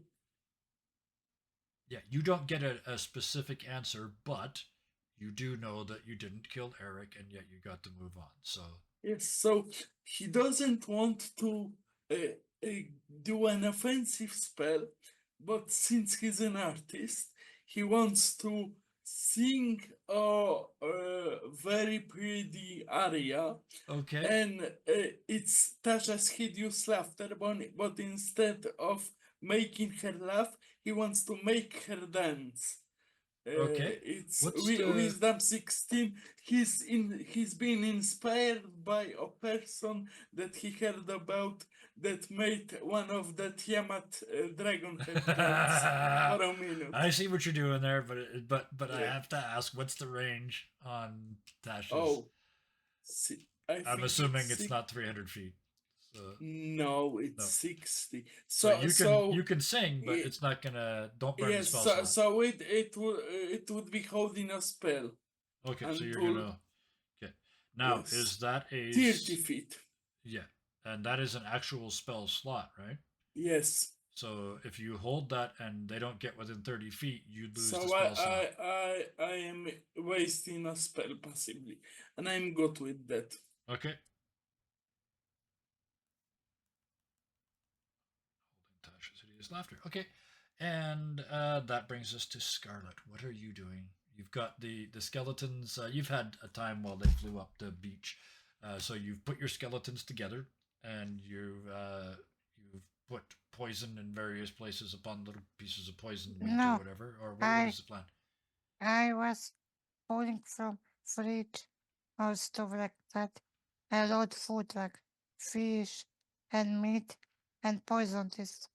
Yeah, you don't get a specific answer, but you do know that you didn't kill Eric, and yet you got to move on. So yes, so he doesn't want to uh, uh, do an offensive spell, but since he's an artist, he wants to sing a very pretty aria, okay, and it's Tasha's hideous laughter, but instead of making her laugh, he wants to make her dance. okay. It's What's the wisdom 16. He's been inspired by a person that he heard about that made one of the Tiamat dragon head dance for a minute. I see what you're doing there, but I Yeah. have to ask, what's the range on Tasha's? Oh, I'm think assuming it's six- not 300 feet. So, No, it's No. 60. so So you can sing, but it- it's not gonna. Don't burn the yes, spell so, slot. so it would be holding a spell. Okay, so you're until- gonna. Okay, now Yes. is that a 30 feet. Yeah, and that is an actual spell slot, right? Yes. So if you hold that and they don't get within 30 feet, you lose the So spell slot. I am wasting a spell possibly, and I'm good with that. Okay. Holding Tasha's hideous laughter. Okay. And that brings us to Scarlet. What are you doing? You've got the skeletons. You've had a time while they flew up the beach, so you've put your skeletons together, and you've put poison in various places upon little pieces of poison meat or No, whatever. Or what I is the plan? I was pulling from fridge or stuff like that. A lot food like fish and meat and poisoned this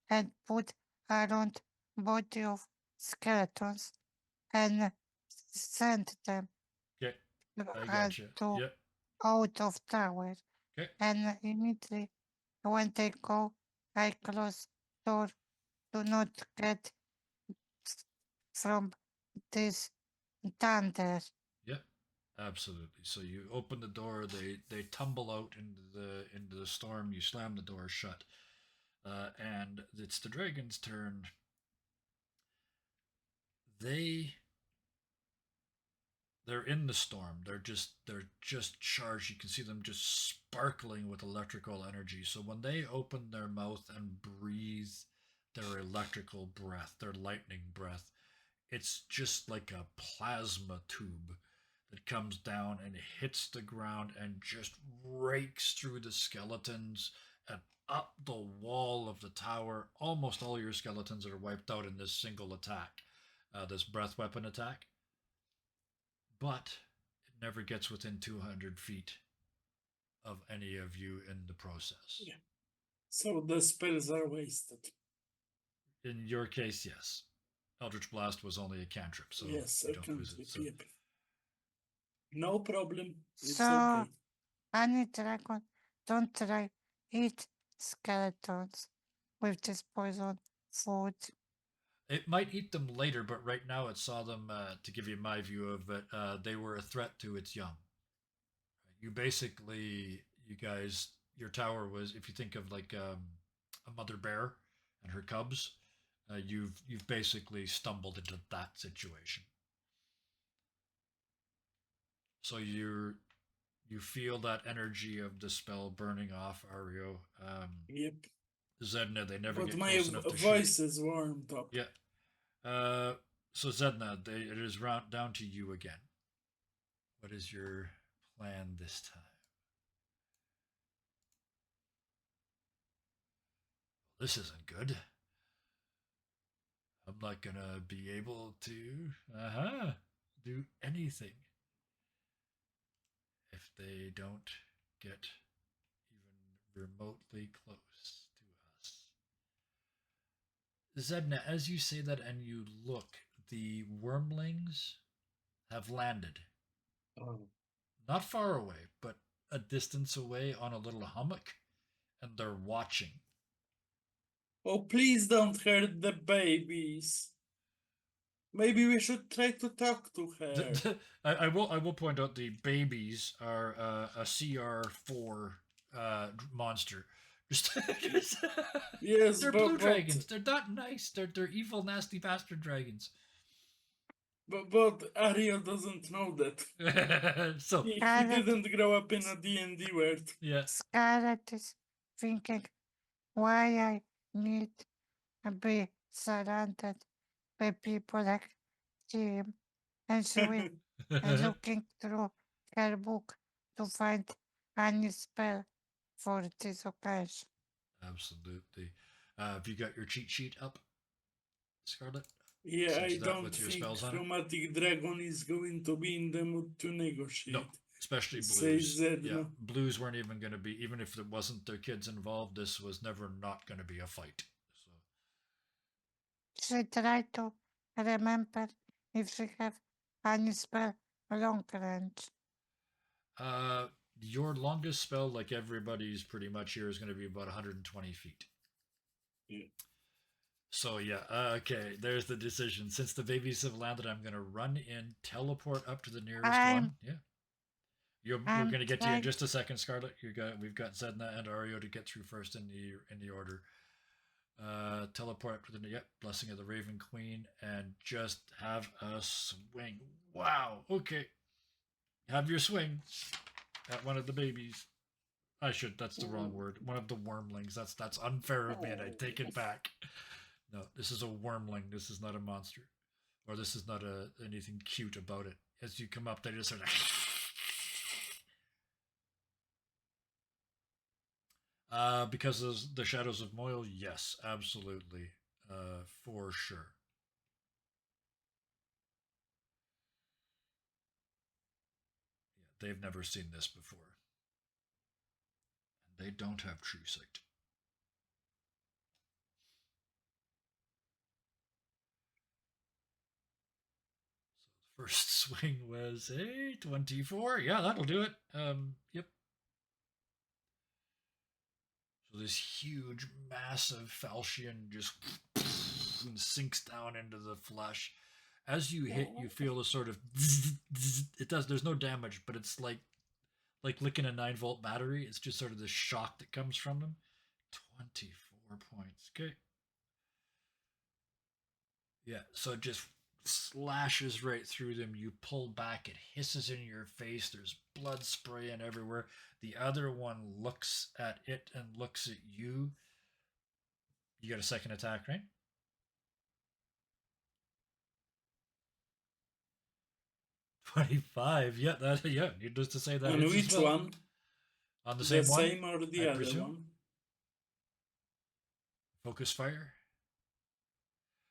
and put around body of skeletons and sent them Okay, I uh, got you. to Yep. out of tower. Okay. And immediately when they go, I close door. Do not get from this thunder. Yep. Absolutely. So you open the door. They tumble out into the storm. You slam the door shut, and it's the dragon's turn. They they're in the storm. They're just charged. You can see them just sparkling with electrical energy. So when they open their mouth and breathe their electrical breath, their lightning breath, it's just like a plasma tube that comes down and hits the ground and just rakes through the skeletons and up the wall of the tower. Almost all your skeletons are wiped out in this single attack, this breath weapon attack, but it never gets within 200 feet of any of you in the process. Yeah. So the spells are wasted. In your case, yes. Eldritch Blast was only a cantrip, so yes, you a don't lose cantrip. it. So Yep. No problem. It's So, okay. Any dragon don't try eat skeletons with this poison food. it might eat them later, but right now it saw them, to give you my view of it, they were a threat to its young. You basically, you guys, your tower was, if you think of like a mother bear and her cubs, you've basically stumbled into that situation. So you feel that energy of the spell burning off Ario. Yep. Zedna, they never But get my close enough to voice shoot. is warmed up. Yeah. So Zedna, it is round down to you again. What is your plan this time? This isn't good. I'm not gonna be able to do anything if they don't get even remotely close to us. Zedna, as you say that and you look, the wormlings have landed. Oh. Not far away, but a distance away on a little hummock, and they're watching. Oh, please don't hurt the babies. Maybe we should try to talk to her. I will point out the babies are a CR4 monster. Yes, they're but blue dragons. They're not nice. They're evil, nasty bastard dragons. but Ario doesn't know that. So He Scarlet, didn't grow up in a D&D world. yeah, Scarlet is thinking why I need to be surrounded by people like him, and she will looking through her book to find any spell for this occasion. absolutely. Have you got your cheat sheet up, Scarlet? Yeah, Since I that don't with your think spells on it? Chromatic Dragon is going to be in the mood to negotiate. No, especially Says blues. Zedna. Yeah, blues weren't even going to be, even if there wasn't their kids involved. This was never not going to be a fight. So She tried to remember if she have any spell long range. Your longest spell, like everybody's pretty much here, is going to be about 120 feet. Yeah. So yeah, okay. There's the decision. Since the babies have landed, I'm going to run in, teleport up to the nearest one. Yeah. We're I'm going to get to you in trying- just a second, Scarlet. We've got Zedna and Ario to get through first in the order. Teleport up to the Blessing of the Raven Queen and just have a swing. Wow. Okay. Have your swing at one of the babies. That's the wrong word. One of the wormlings. That's unfair of me, and I take it back. No, this is a wormling. This is not a monster, or this is not anything cute about it. As you come up, they just sort of. Because of the Shadows of Moyle, yes, absolutely, for sure. Yeah, they've never seen this before, and they don't have true sight. So the first swing was a 24. Yeah, that'll do it. Yep. So this huge, massive falchion just sinks down into the flesh. As you hit, you feel a sort of it does. There's no damage, but it's like licking a 9-volt battery. It's just sort of the shock that comes from them. 24 points. Okay. Yeah. So it just slashes right through them. You pull back. It hisses in your face. There's blood spraying everywhere. The other one looks at it and looks at you. You got a second attack, right? 25. Yeah, that. Yeah, needless to say that. On hits as which well. one? On the The same one. same or the I other presume? one? Focus fire.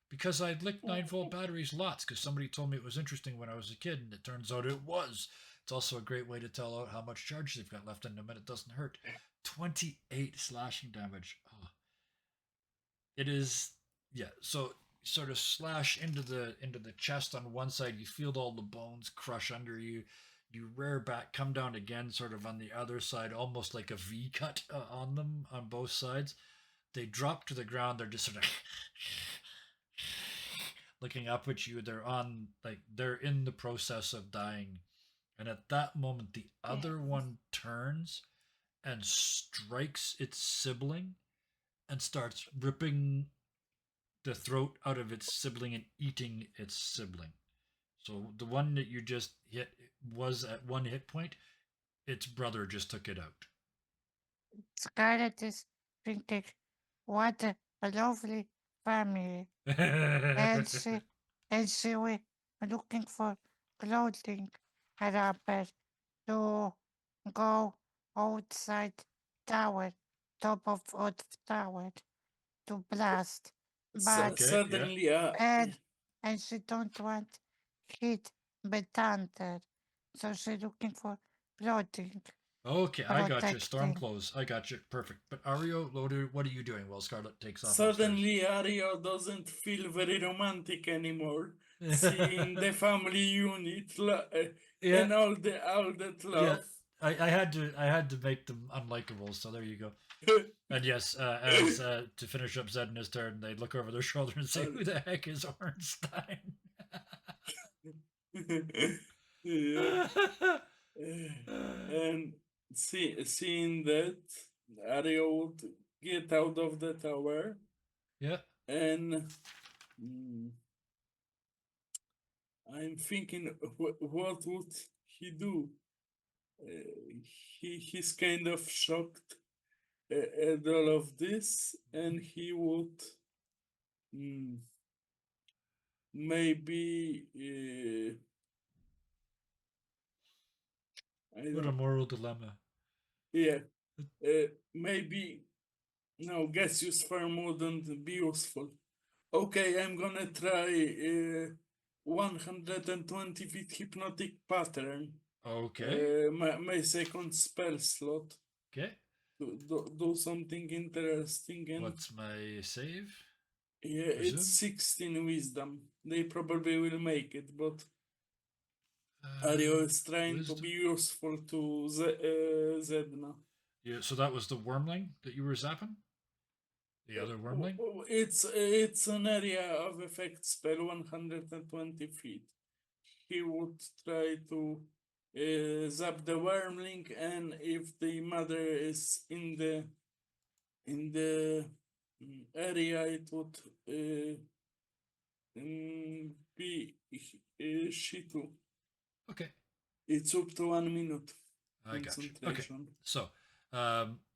Because I'd licked 9-volt batteries lots because somebody told me it was interesting when I was a kid, and it turns out it was. It's also a great way to tell out how much charge they've got left in them, and it doesn't hurt. 28 slashing damage. Oh. It is, yeah. So sort of slash into the chest on one side. You feel all the bones crush under you. You rear back, come down again, sort of on the other side, almost like a V cut on them on both sides. They drop to the ground. They're just sort of looking up at you. They're in the process of dying. And at that moment, the other one turns and strikes its sibling and starts ripping the throat out of its sibling and eating its sibling. So the one that you just hit was at 1 hit point. Its brother just took it out. Scarlet is thinking, what a lovely family. And she was looking for clothing wrapper to go outside tower, top of tower to blast. But Okay, Suddenly, and she don't want hit the thunder, so she looking for clothing. Okay, I got you. Protecting. Stormclothes. I got you. Perfect. But Ario, what are you doing while Scarlet takes off? suddenly Ario doesn't feel very romantic anymore. Seeing the family unit and all that love. Yeah, I had to make them unlikable. So there you go. And yes, as to finish up Zed in his turn, they look over their shoulder and say, "Who the heck is Ornstein?" Yeah. And seeing that, Ario would get out of the tower Yeah. and I'm thinking, what would he do? He's kind of shocked at all of this, and he would maybe What a moral dilemma. yeah, maybe no, gaseous form wouldn't be useful. Okay, I'm gonna try 120 feet hypnotic pattern. Okay. My second spell slot. Okay. Do something interesting. And What's my save? yeah, Presume? it's 16 wisdom. They probably will make it, but Ario is trying wisdom? to be useful to Zedna. Yeah. So that was the wormling that you were zapping. The other wormling. It's an area of effect spell 120 feet. He would try to zap the wormling, and if the mother is in the area, it would be she too. Okay. It's up to 1 minute. I got you. Okay. So,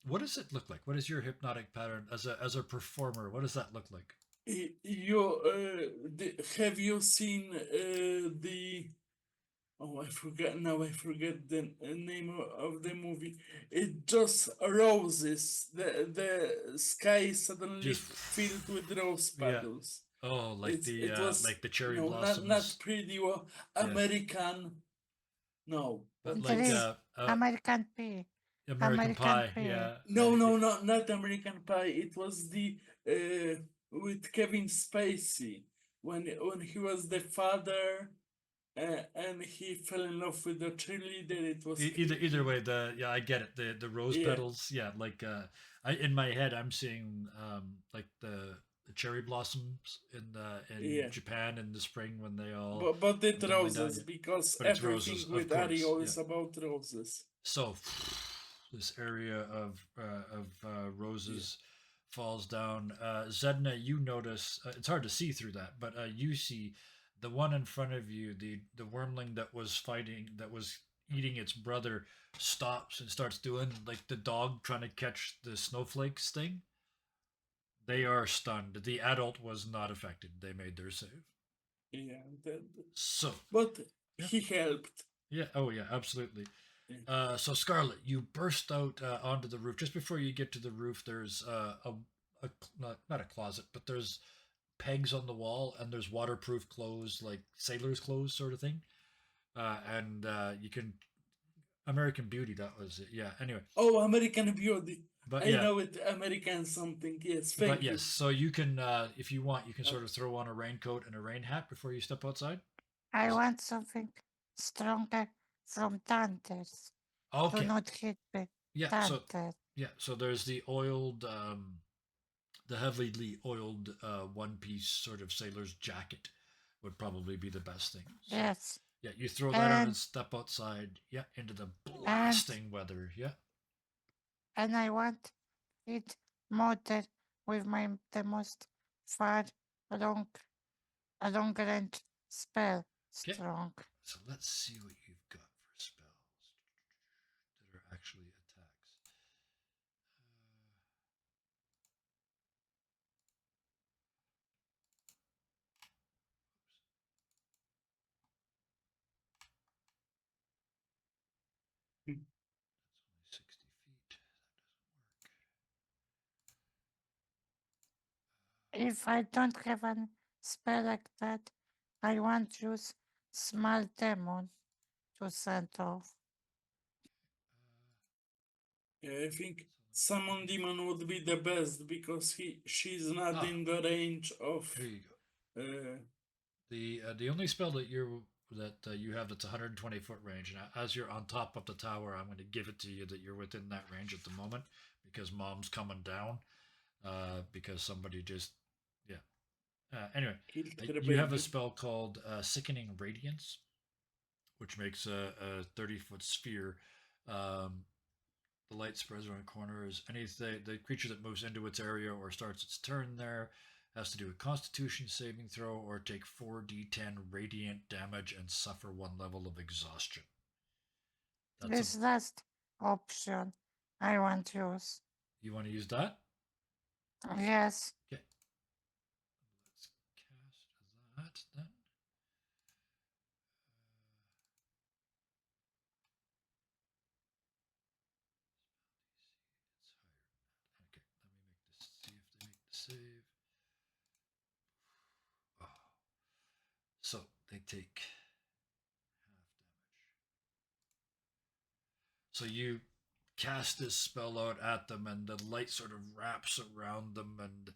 what does it look like? What is your hypnotic pattern as a performer? What does that look like? Have you seen the? Oh, I forgot now. I forget the name of the movie. It just roses. The sky suddenly Just filled with rose yeah. petals. Oh, It was like the cherry no, not blossoms. pretty well. Yeah, American. No, but what like Three. was American Pie. American American Pie. Pie. Yeah, no, no, no, not American Pie. It was the with Kevin Spacey when he was the father and he fell in love with the cheerleader. It was either creepy. way, I get it. The rose Yeah, petals. Yeah, like I in my head I'm seeing like the cherry blossoms in yeah. Japan in the spring when they all But it's come tumbling down. roses Yeah, because but it's everything roses, of with course. Ario Yeah. is about roses. So this area of Yeah. roses falls down. Zedna, you notice it's hard to see through that, but you see the one in front of you, the wormling that was fighting, that was eating its brother, stops and starts doing like the dog trying to catch the snowflakes thing. They are stunned. The adult was not affected. They made their save. Yeah, So but yeah, he helped. yeah, oh yeah, absolutely. Yeah. So Scarlet, you burst out onto the roof. Just before you get to the roof, there's not a closet, but there's pegs on the wall, and there's waterproof clothes, like sailor's clothes, sort of thing. And you can American Beauty. That was it. Yeah. Anyway, Oh, American Beauty. but I yeah, know it. American something. Yes, but thank yes. you. So you can, if you want, you can Uh, sort of throw on a raincoat and a rain hat before you step outside. I want something stronger from thunders. Do Okay. not hit me. Yeah. Thunder. So there's the oiled the heavily oiled one piece sort of sailor's jacket would probably be the best thing. So Yes. yeah, you throw that on and And step outside. Yeah, into the and blasting weather. Yeah. and I want it modded with the most far long long range spell Okay. strong. So let's see what you've got for spells that are actually attacks. hmm. That's only 60 feet. If I don't have a spell like that, I want to use small demon to send off. Yeah, I think Summon Demon would be the best because she's not Ah, in the range of. here you go. Uh, The only spell that you have that's 120-foot range, and as you're on top of the tower, I'm going to give it to you that you're within that range at the moment because mom's coming down. Because somebody just yeah. Anyway, killed her you have a baby. spell called Sickening Radiance, which makes a 30-foot sphere. Um, the light spreads around corners. Anything the creature that moves into its area or starts its turn there has to do a Constitution saving throw or take 4d10 radiant damage and suffer 1 level of exhaustion. That's This last option I want to use. You want to use that? Yes. Okay. Let's cast that then. Okay, let me make this. See if they make the save. Oh. So they take half damage. So you cast this spell out at them, and the light sort of wraps around them, and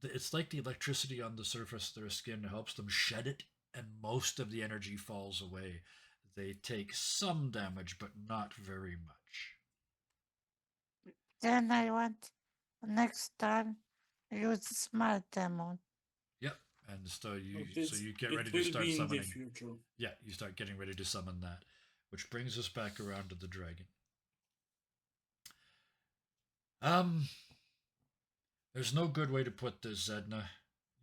it's like the electricity on the surface of their skin helps them shed it, and most of the energy falls away. They take some damage, but not very much. Then I want next time use small demon. Yep. And so It you get ready it to will start be in the summoning. future. Yeah, you start getting ready to summon that, which brings us back around to the dragon. There's no good way to put this, Zedna.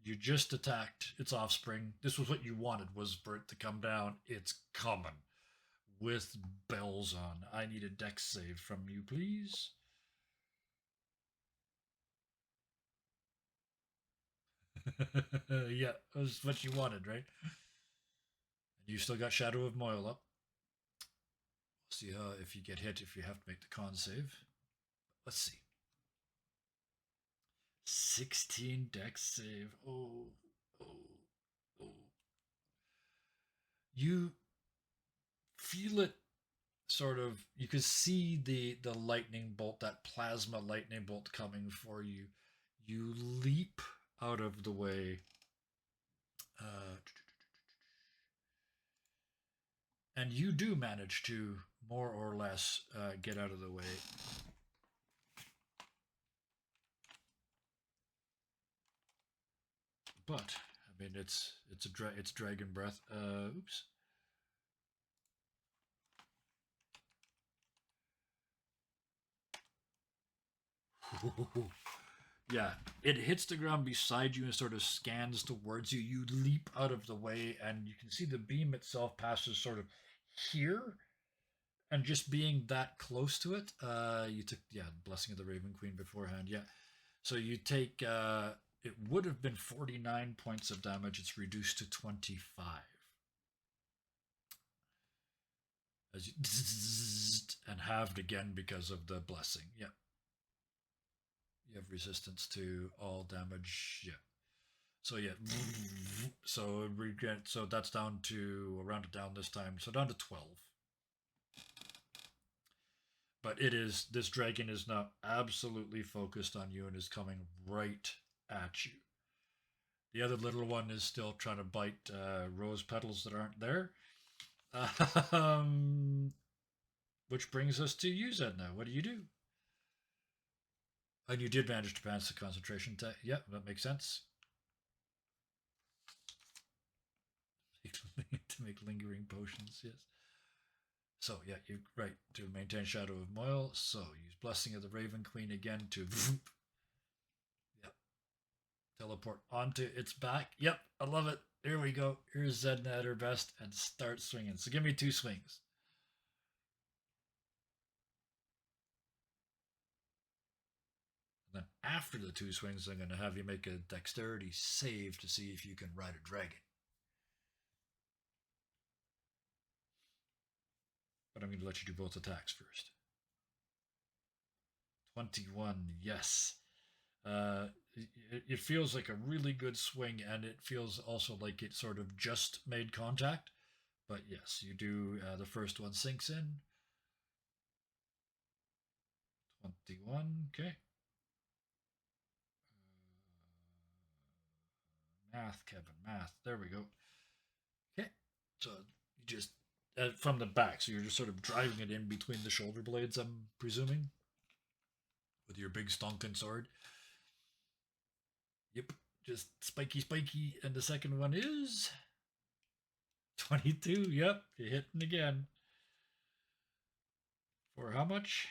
You just attacked its offspring. This was what you wanted, was for it to come down. It's coming with bells on. I need a dex save from you, please. Yeah, that's what you wanted, right? And you still got Shadow of Moyle up. See how if you get hit, if you have to make the con save. Let's see. 16 dex save. Oh, oh, oh. You feel it sort of, you can see the lightning bolt, that plasma lightning bolt coming for you. You leap out of the way. And you do manage to more or less get out of the way. But I mean, it's dragon breath. Oops. Yeah, it hits the ground beside you and sort of scans towards you. You leap out of the way, and you can see the beam itself passes sort of here. And just being that close to it, you took Blessing of the Raven Queen beforehand. Yeah, so you take. It would have been 49 points of damage. It's reduced to 25. As you and halved again because of the blessing. Yeah. You have resistance to all damage. Yeah. So yeah. So we get, so that's down to, round it down this time. So down to 12. But it is, this dragon is now absolutely focused on you and is coming right at you. The other little one is still trying to bite rose petals that aren't there. Which brings us to you, Zedna. What do you do? And you did manage to pass the concentration test. Yeah, that makes sense. To make lingering potions, yes. So, yeah, you're right. To maintain Shadow of Moyle. So, use Blessing of the Raven Queen again to... Yep. Teleport onto its back. Yep, I love it. Here we go. Here's Zedna at her best and start swinging. So, give me 2 swings. And then after the 2 swings, I'm going to have you make a dexterity save to see if you can ride a dragon. But I'm going to let you do both attacks first. 21, yes. It feels like a really good swing, and it feels also like it sort of just made contact. But yes, you do. The first one sinks in. 21, okay. Math, Kevin, math. There we go. Okay, so you just, from the back, so you're just sort of driving it in between the shoulder blades, I'm presuming, with your big stonking sword. Yep, just spiky. And the second one is 22. Yep, you're hitting again. For how much?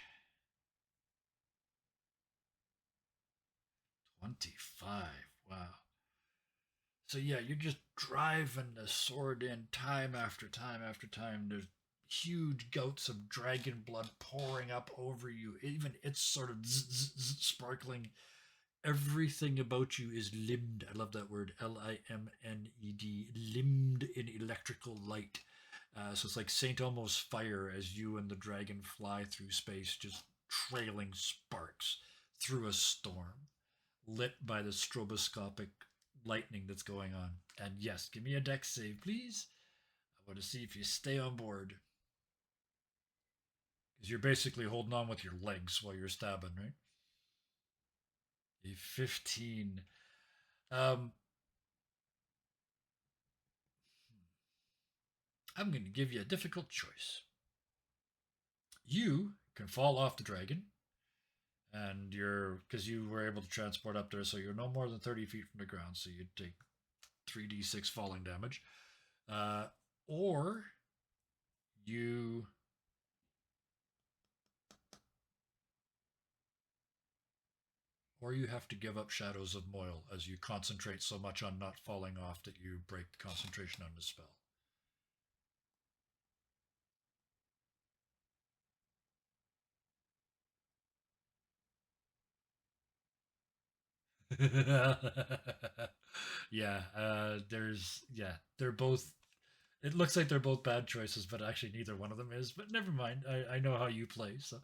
25. Wow. So yeah, you're just driving the sword in time after time after time. There's huge gouts of dragon blood pouring up over you. Even it's sort of sparkling. Everything about you is limned. I love that word. Limned. Limned in electrical light. So it's like St. Elmo's fire as you and the dragon fly through space, just trailing sparks through a storm, lit by the stroboscopic lightning that's going on. And yes, give me a dex save, please. I want to see if you stay on board. Because you're basically holding on with your legs while you're stabbing, right? A 15. I'm going to give you a difficult choice. You can fall off the dragon, and because you were able to transport up there, so you're no more than 30 feet from the ground, so you'd take 3d6 falling damage. Or you have to give up Shadows of Moyle as you concentrate so much on not falling off that you break the concentration on the spell. Yeah, they're both. It looks like they're both bad choices, but actually neither one of them is. But never mind. I know how you play, so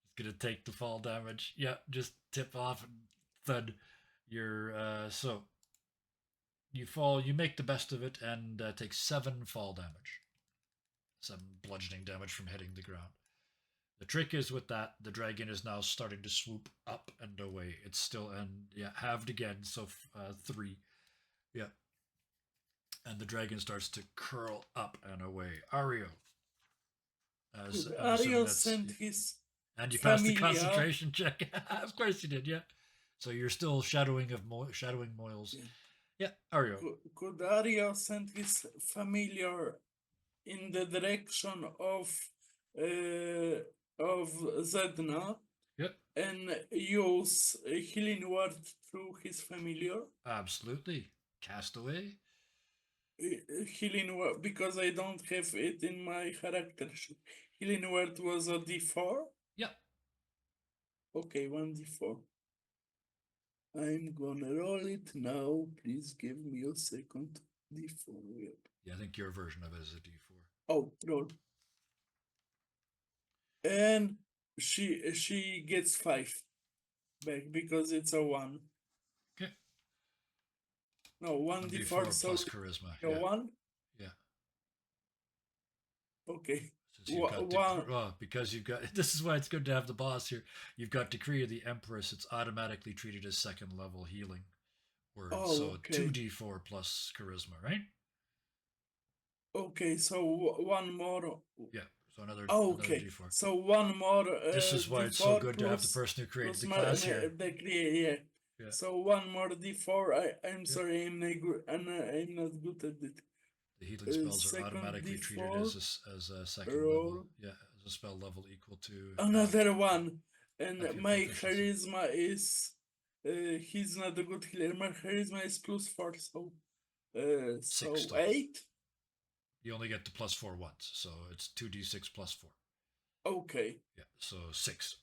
it's gonna take the fall damage. Yeah, just tip off and thud. You're so you fall. You make the best of it and take 7 fall damage, 7 bludgeoning damage from hitting the ground. The trick is with that, the dragon is now starting to swoop up and away. It's still and yeah, halved again, so 3. Yeah, and the dragon starts to curl up and away. Ario, as Could I'm assuming Ariel that's send his and you passed the familiar? concentration check. Of course you did. Yeah. So you're still shadowing shadowing Moils. Yeah. Yeah, Ario. Could Ariel send his familiar in the direction uh, of Zedna Yep. and use a healing word through his familiar? Absolutely. Castaway. Healing word, because I don't have it in my character sheet. Healing word was a d4. Yep. Okay, 1d4. I'm gonna roll it now. Please give me a second. D4. Yep. Yeah, I think your version of it is a D4. Oh, roll. And she gets 5 back because it's a 1. Okay. No, 1d4, so plus charisma. a Yeah. 1. Yeah. Okay. Since you've got One. because you've got this is why it's good to have the boss here. You've got Decree of the Empress. It's automatically treated as 2nd level healing word. Oh, so okay. 2d4 plus charisma, right? Okay, so one more. Yeah. So another Okay, d4. so one more. This is why it's so good to have the person who created the class here. Yeah. Yeah. So one more d4. I'm sorry, I'm not good at it. The healing spells are automatically D4, treated as a 2nd level. Yeah, as a spell level equal to another one. And my proficiency. charisma is. He's not a good healer. My charisma is +4, so. 6 so 8. You only get the +4 once, so it's 2d6 plus 4. Okay. Yeah, so 6.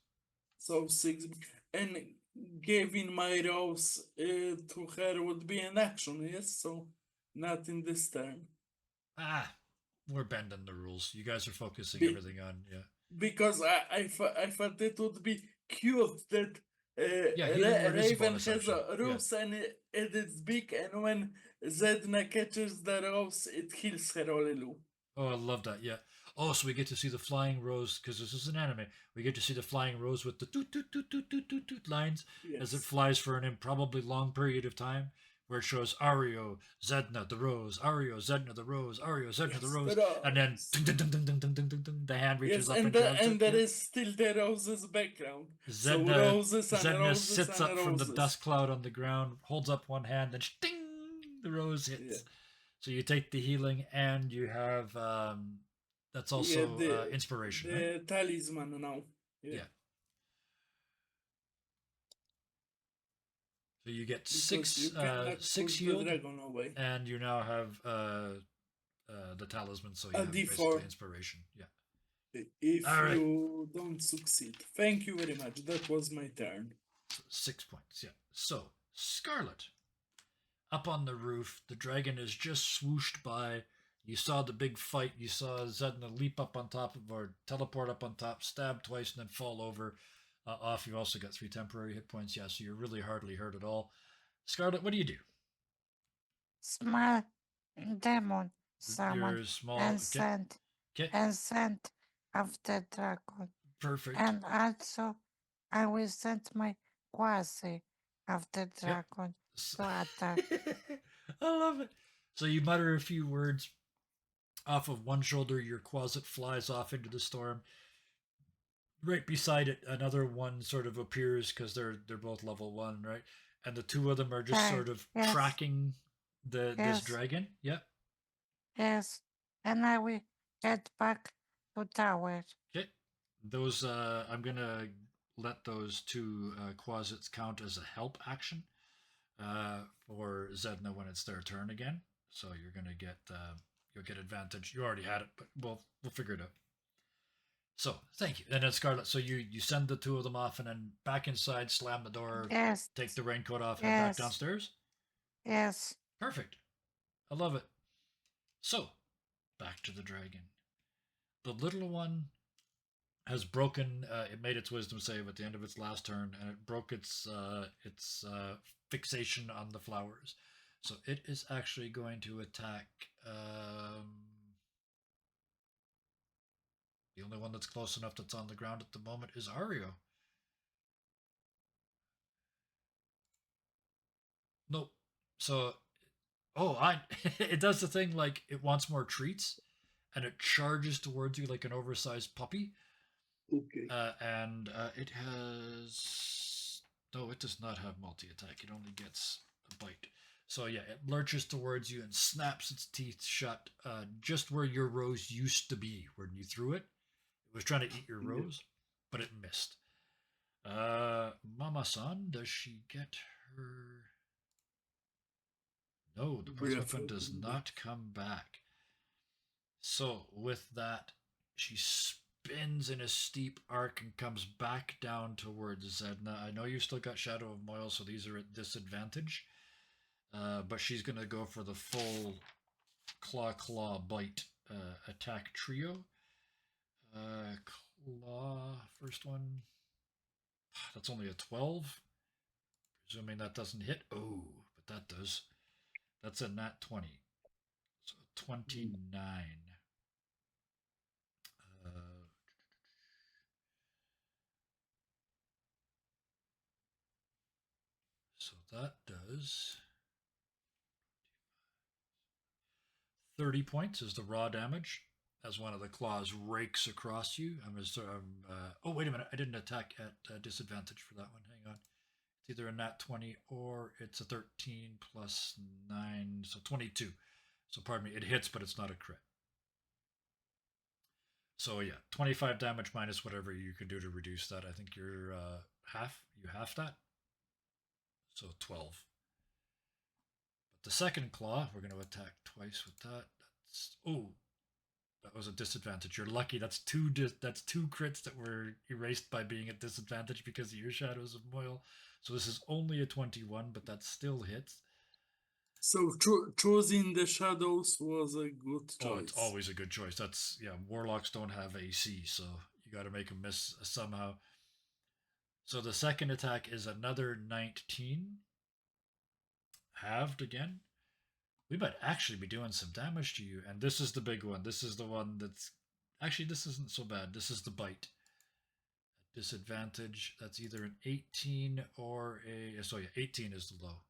So 6. And giving my rose to her would be an action, yes? So not in this turn. We're bending the rules. You guys are focusing everything on, yeah. Because I thought it would be cute that bonus Raven has action. a rose and it is big, and when Zedna catches the rose, it heals her all. Oh, I love that. Yeah. Oh, so we get to see the flying rose because this is an anime. We get to see the flying rose with the toot toot toot toot toot toot toot lines as it flies for an improbably long period of time, where it shows Ario, Zedna, the rose, Ario, Zedna, the rose, Ario, Zedna, the rose, and then the hand reaches up and grabs it. And there is still the roses background. Zedna, so roses and Zedna roses sits and up roses. from the dust cloud on the ground, holds up one hand, and ding, the rose hits. Yeah. So you take the healing, and you have that's also inspiration. The right? talisman now. Yeah. So you get because six healed, and you now have the talisman. So you have basically inspiration. Yeah. If you don't succeed, thank you very much. That was my turn. So 6 points. Yeah. So Scarlet. Up on the roof, the dragon is just swooshed by. You saw the big fight. You saw Zedna leap up on top of, or teleport up on top, stab twice, and then fall over off. You've also got 3 temporary hit points. Yeah, so you're really hardly hurt at all. Scarlet, what do you do? Small demon summon and send after dragon. Perfect. And also, I will send my quasi after dragon to attack. I love it. So you mutter a few words. Off of one shoulder, your quasit flies off into the storm. Right beside it, another one sort of appears because they're both level 1, right? And the two of them are just sort of tracking this dragon. Yeah. Yes, and I will get back to tower. Okay. Those I'm gonna let those 2 quasits count as a help action for Zedna when it's their turn again. So you're gonna get you'll get advantage. You already had it, but we'll figure it out. So thank you. And then Scarlet, so you send the two of them off and then back inside, slam the door, Yes. take the raincoat off, head back Yes. downstairs. Yes. Perfect. I love it. So back to the dragon. The little one has broken. It made its wisdom save at the end of its last turn, and it broke its fixation on the flowers. So it is actually going to attack. The only one that's close enough that's on the ground at the moment is Ario. Nope. So, it does the thing like it wants more treats, and it charges towards you like an oversized puppy. Okay. And it has. No, it does not have multi attack. It only gets a bite. So yeah, it lurches towards you and snaps its teeth shut, just where your rose used to be when you threw it. It was trying to eat your Yeah. rose, but it missed. Mama-san, does she get her? No, the We poison have weapon does opened not come back. So with that, she spins in a steep arc and comes back down towards Zedna. I know you've still got Shadow of Moil, so these are at disadvantage. But she's going to go for the full claw bite attack trio. Claw, first one. That's only a 12. Presuming that doesn't hit. Oh, but that does. That's a nat 20. So 29. So that does 30 points is the raw damage as one of the claws rakes across you. Oh, wait a minute. I didn't attack at disadvantage for that one. Hang on. It's either a nat 20 or it's a 13 plus 9, so 22. So pardon me, it hits, but it's not a crit. So yeah, 25 damage minus whatever you can do to reduce that. I think you're half that. So 12. But the second claw, we're going to attack twice with that. That was a disadvantage. You're lucky. That's two crits that were erased by being at disadvantage because of your Shadows of Moil. So this is only a 21, but that still hits. So choosing the shadows was a good choice. Oh, it's always a good choice. That's warlocks don't have AC, so you got to make them miss somehow. So the second attack is another 19. Halved again. We might actually be doing some damage to you, and this is the big one. This is the one that's actually, this isn't so bad. This is the bite. At disadvantage, that's either an 18 or a 18 is the low.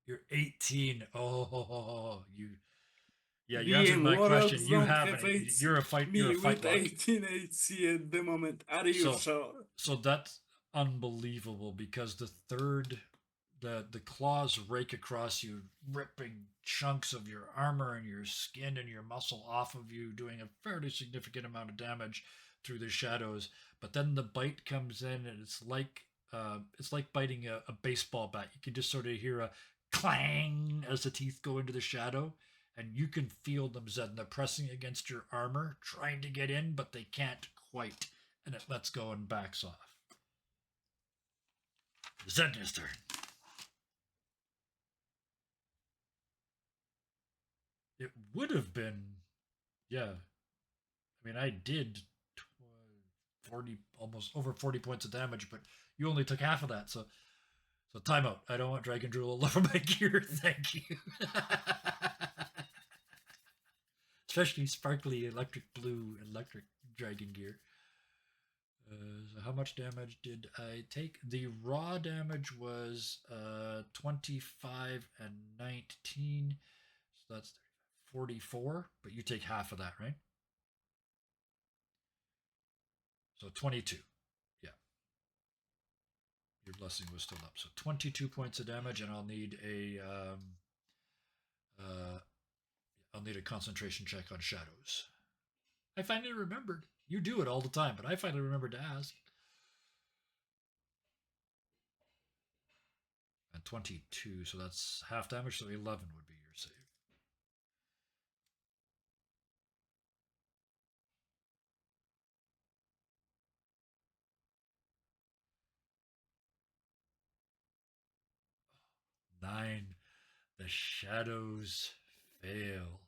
You're 18. You answered my question. You haven't. You're a fight. You're a fight lock. 18 AC at the moment. Are you sure? So that's unbelievable because the claws rake across you, ripping chunks of your armor and your skin and your muscle off of you, doing a fairly significant amount of damage through the shadows. But then the bite comes in, and it's like biting a baseball bat. You can just sort of hear a clang as the teeth go into the shadow, and you can feel them, Zedna, pressing against your armor, trying to get in, but they can't quite, and it lets go and backs off. Zedna's turn. It would have been, I mean, I did 40, almost over 40 points of damage, but you only took half of that, so timeout. I don't want Dragon Drool all over my gear. Thank you. Especially sparkly electric blue electric dragon gear. So how much damage did I take? The raw damage was 25 and 19. So that's 44, but you take half of that, right? So 22. Yeah. Your blessing was still up. So 22 points of damage, and I'll need a concentration check on shadows. I finally remembered. You do it all the time, but I finally remembered to ask. And 22, so that's half damage, so 11 would be your save. 9. The shadows fail.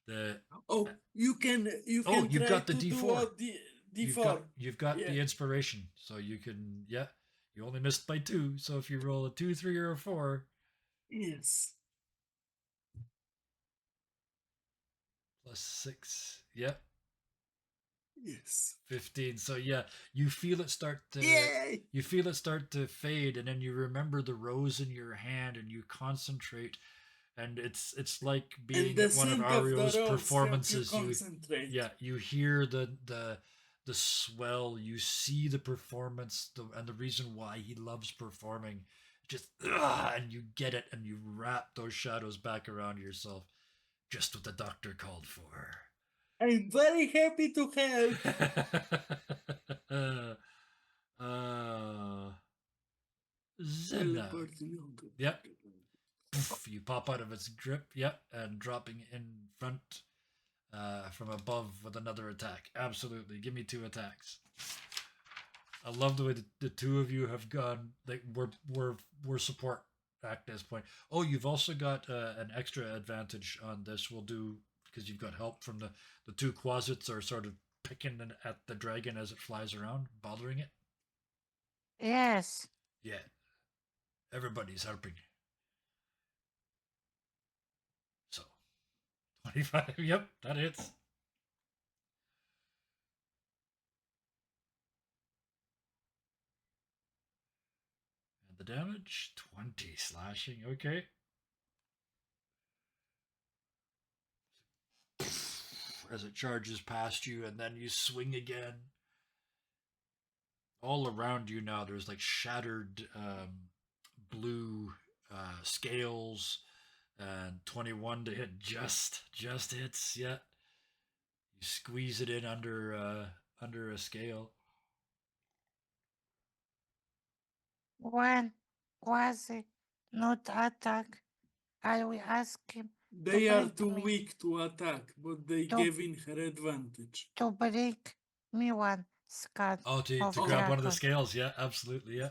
The Oh, you can you've try got the to do D4. a D4. You've got the Yeah. inspiration, so you can You only missed by 2, so if you roll a 2, 3, or a 4, Yes. plus 6, yep, Yes. 15. So yeah, you feel it start to Yay! you feel it start to fade, and then you remember the rose in your hand, and you concentrate, and it's like being And the at one of scent of the Ario's rose help you performances. concentrate. You hear the swell, you see the performance, and the reason why he loves performing, just and you get it, and you wrap those shadows back around yourself, just what the doctor called for. I'm very happy to help. uh, Zena. Teleporting onto- Yep. Poof, you pop out of its grip, yep, and dropping in front from above with another attack. Absolutely. Give me 2 attacks. I love the way the 2 of you have gone. Like we're support at this point. Oh, you've also got an extra advantage on this. We'll do because you've got help from the 2 quasits are sort of picking at the dragon as it flies around, bothering it. Yes. Yeah, everybody's helping. So 25. Yep, that hits. And the damage 20 slashing. Okay. As it charges past you, and then you swing again. All around you now, there's like shattered blue scales, and 21 to hit just hits. Yeah, you squeeze it in under a scale. When quasi not attack, I will ask him They are break too me. weak to attack, but they To- gave in her advantage. to break me one skull. Oh, to Of grab one of the dragon. scales. Yeah, absolutely. Yeah.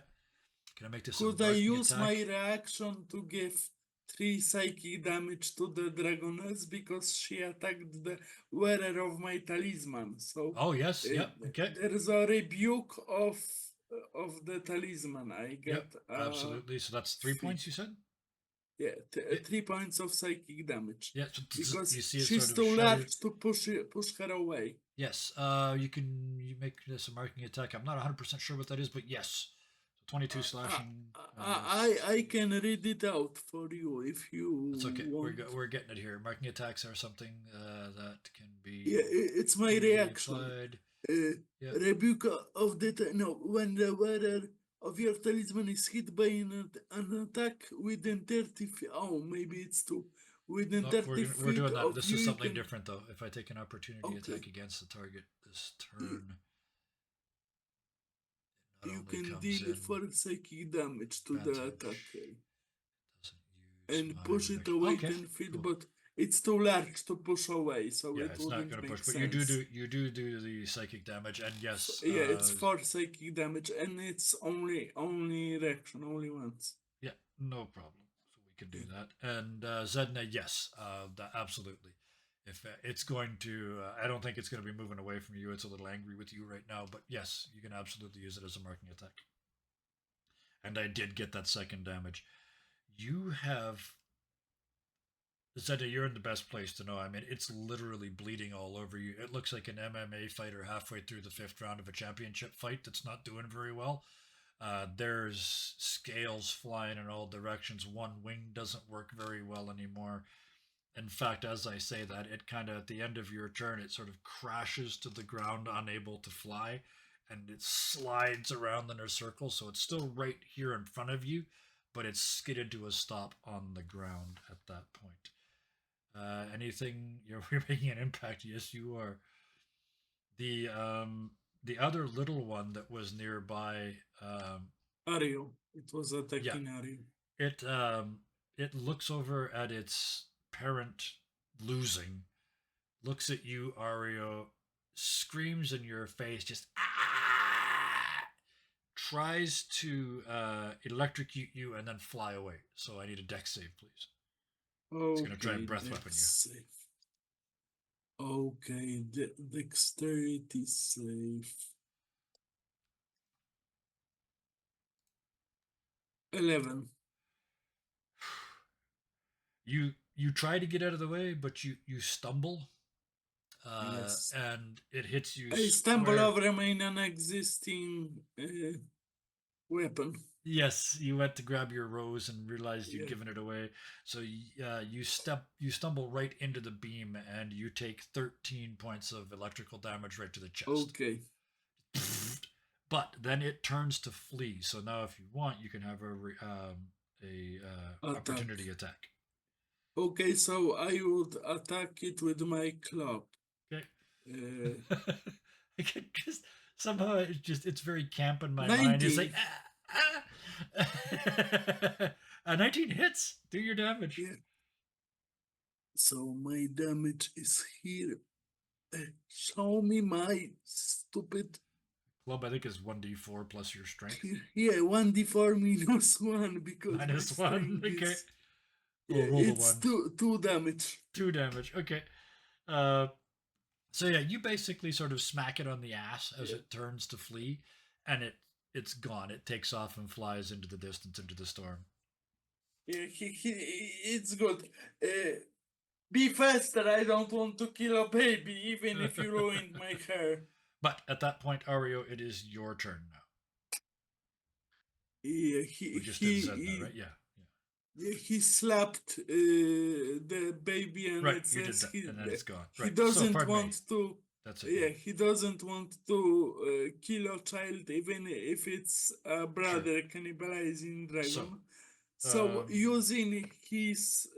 Can I make this Could a I marking use attack? my reaction to give 3 psychic damage to the dragoness because she attacked the wearer of my talisman? So Oh yes. Yep. Okay. there is a rebuke of the talisman. I get Yep. Absolutely. So that's 3 points. You said. yeah, Yeah. 3 points of psychic damage. Yeah. So Because you see it she's sort of too shatter. large to push her away. Yes. You make this a marking attack. I'm not 100% sure what that is, but yes. 22 slashing. I can read it out for you if you It's okay. want. We're getting it here. Marking attacks are something that can be. Yeah, it's my can be reaction. applied. Yeah. Rebuke of the no, when the wearer of your talisman is hit by an attack within 30 feet. Oh, maybe it's two. Within No, 30 we're feet doing that. of This you, is you something can- different, though. If I take an opportunity Okay. attack against the target this turn, it not You only can comes deal in 4 psychic damage to the advantage, attacker doesn't use and my push it reaction. away Okay, 10 feet, cool. but it's too large to push away, so Yeah, it it's not wouldn't going to make push, but sense. you do the psychic damage, and yes, Yeah, it's 4 psychic damage, and it's only reaction, only once. yeah, no problem. So we can do that. And Zedna, yes, that, absolutely. If it's going to, I don't think it's going to be moving away from you. It's a little angry with you right now, but yes, you can absolutely use it as a marking attack. And I did get that second damage. You have, Zedna, you're in the best place to know. I mean, it's literally bleeding all over you. It looks like an MMA fighter halfway through the 5th round of a championship fight that's not doing very well. There's scales flying in all directions. One wing doesn't work very well anymore. In fact, as I say that, it kind of, at the end of your turn, it sort of crashes to the ground, unable to fly, and it slides around in a circle. So it's still right here in front of you, but it's skidded to a stop on the ground at that point. Anything? You're making an impact. Yes, you are. The other little one that was nearby, Ario, it was attacking Ario. it looks over at its parent losing, looks at you, Ario, screams in your face, just tries to electrocute you and then fly away. So I need a dex save, please. Okay, gonna try and breath weapon you. safe. Okay, dexterity save. 11. You try to get out of the way, but you stumble, Yes. and it hits you. I stumble square- over my non-existing weapon. Yes, you went to grab your rose and realized you'd Yeah. given it away. So you stumble right into the beam, and you take 13 points of electrical damage right to the chest. Okay. But then it turns to flee. So now, if you want, you can have opportunity attack. Okay, so I would attack it with my club. Okay. Uh, I can just somehow it's very camp in my 19. mind. It's like a 19 hits. Do your damage. Yeah. So my damage is here. Show me my stupid. Club, I think, is 1d4 plus your strength. Yeah, 1d4 minus 1 because Minus my 1. strength Okay. is- We'll yeah, roll the it's 1. two damage. 2 damage. Okay. So yeah, you basically sort of smack it on the ass as it turns to flee, and it's gone. It takes off and flies into the distance, into the storm. Yeah, it's good. Be faster. I don't want to kill a baby, even if you ruined my hair. But at that point, Ario, it is your turn now. Yeah, We just did Zedna, right? Yeah. Yeah, he slapped the baby, and Right, it you did says that, and then it's gone. he Right. doesn't pardon me. want to. That's it. Yeah, he doesn't want to kill a child, even if it's a brother cannibalizing dragon. So using his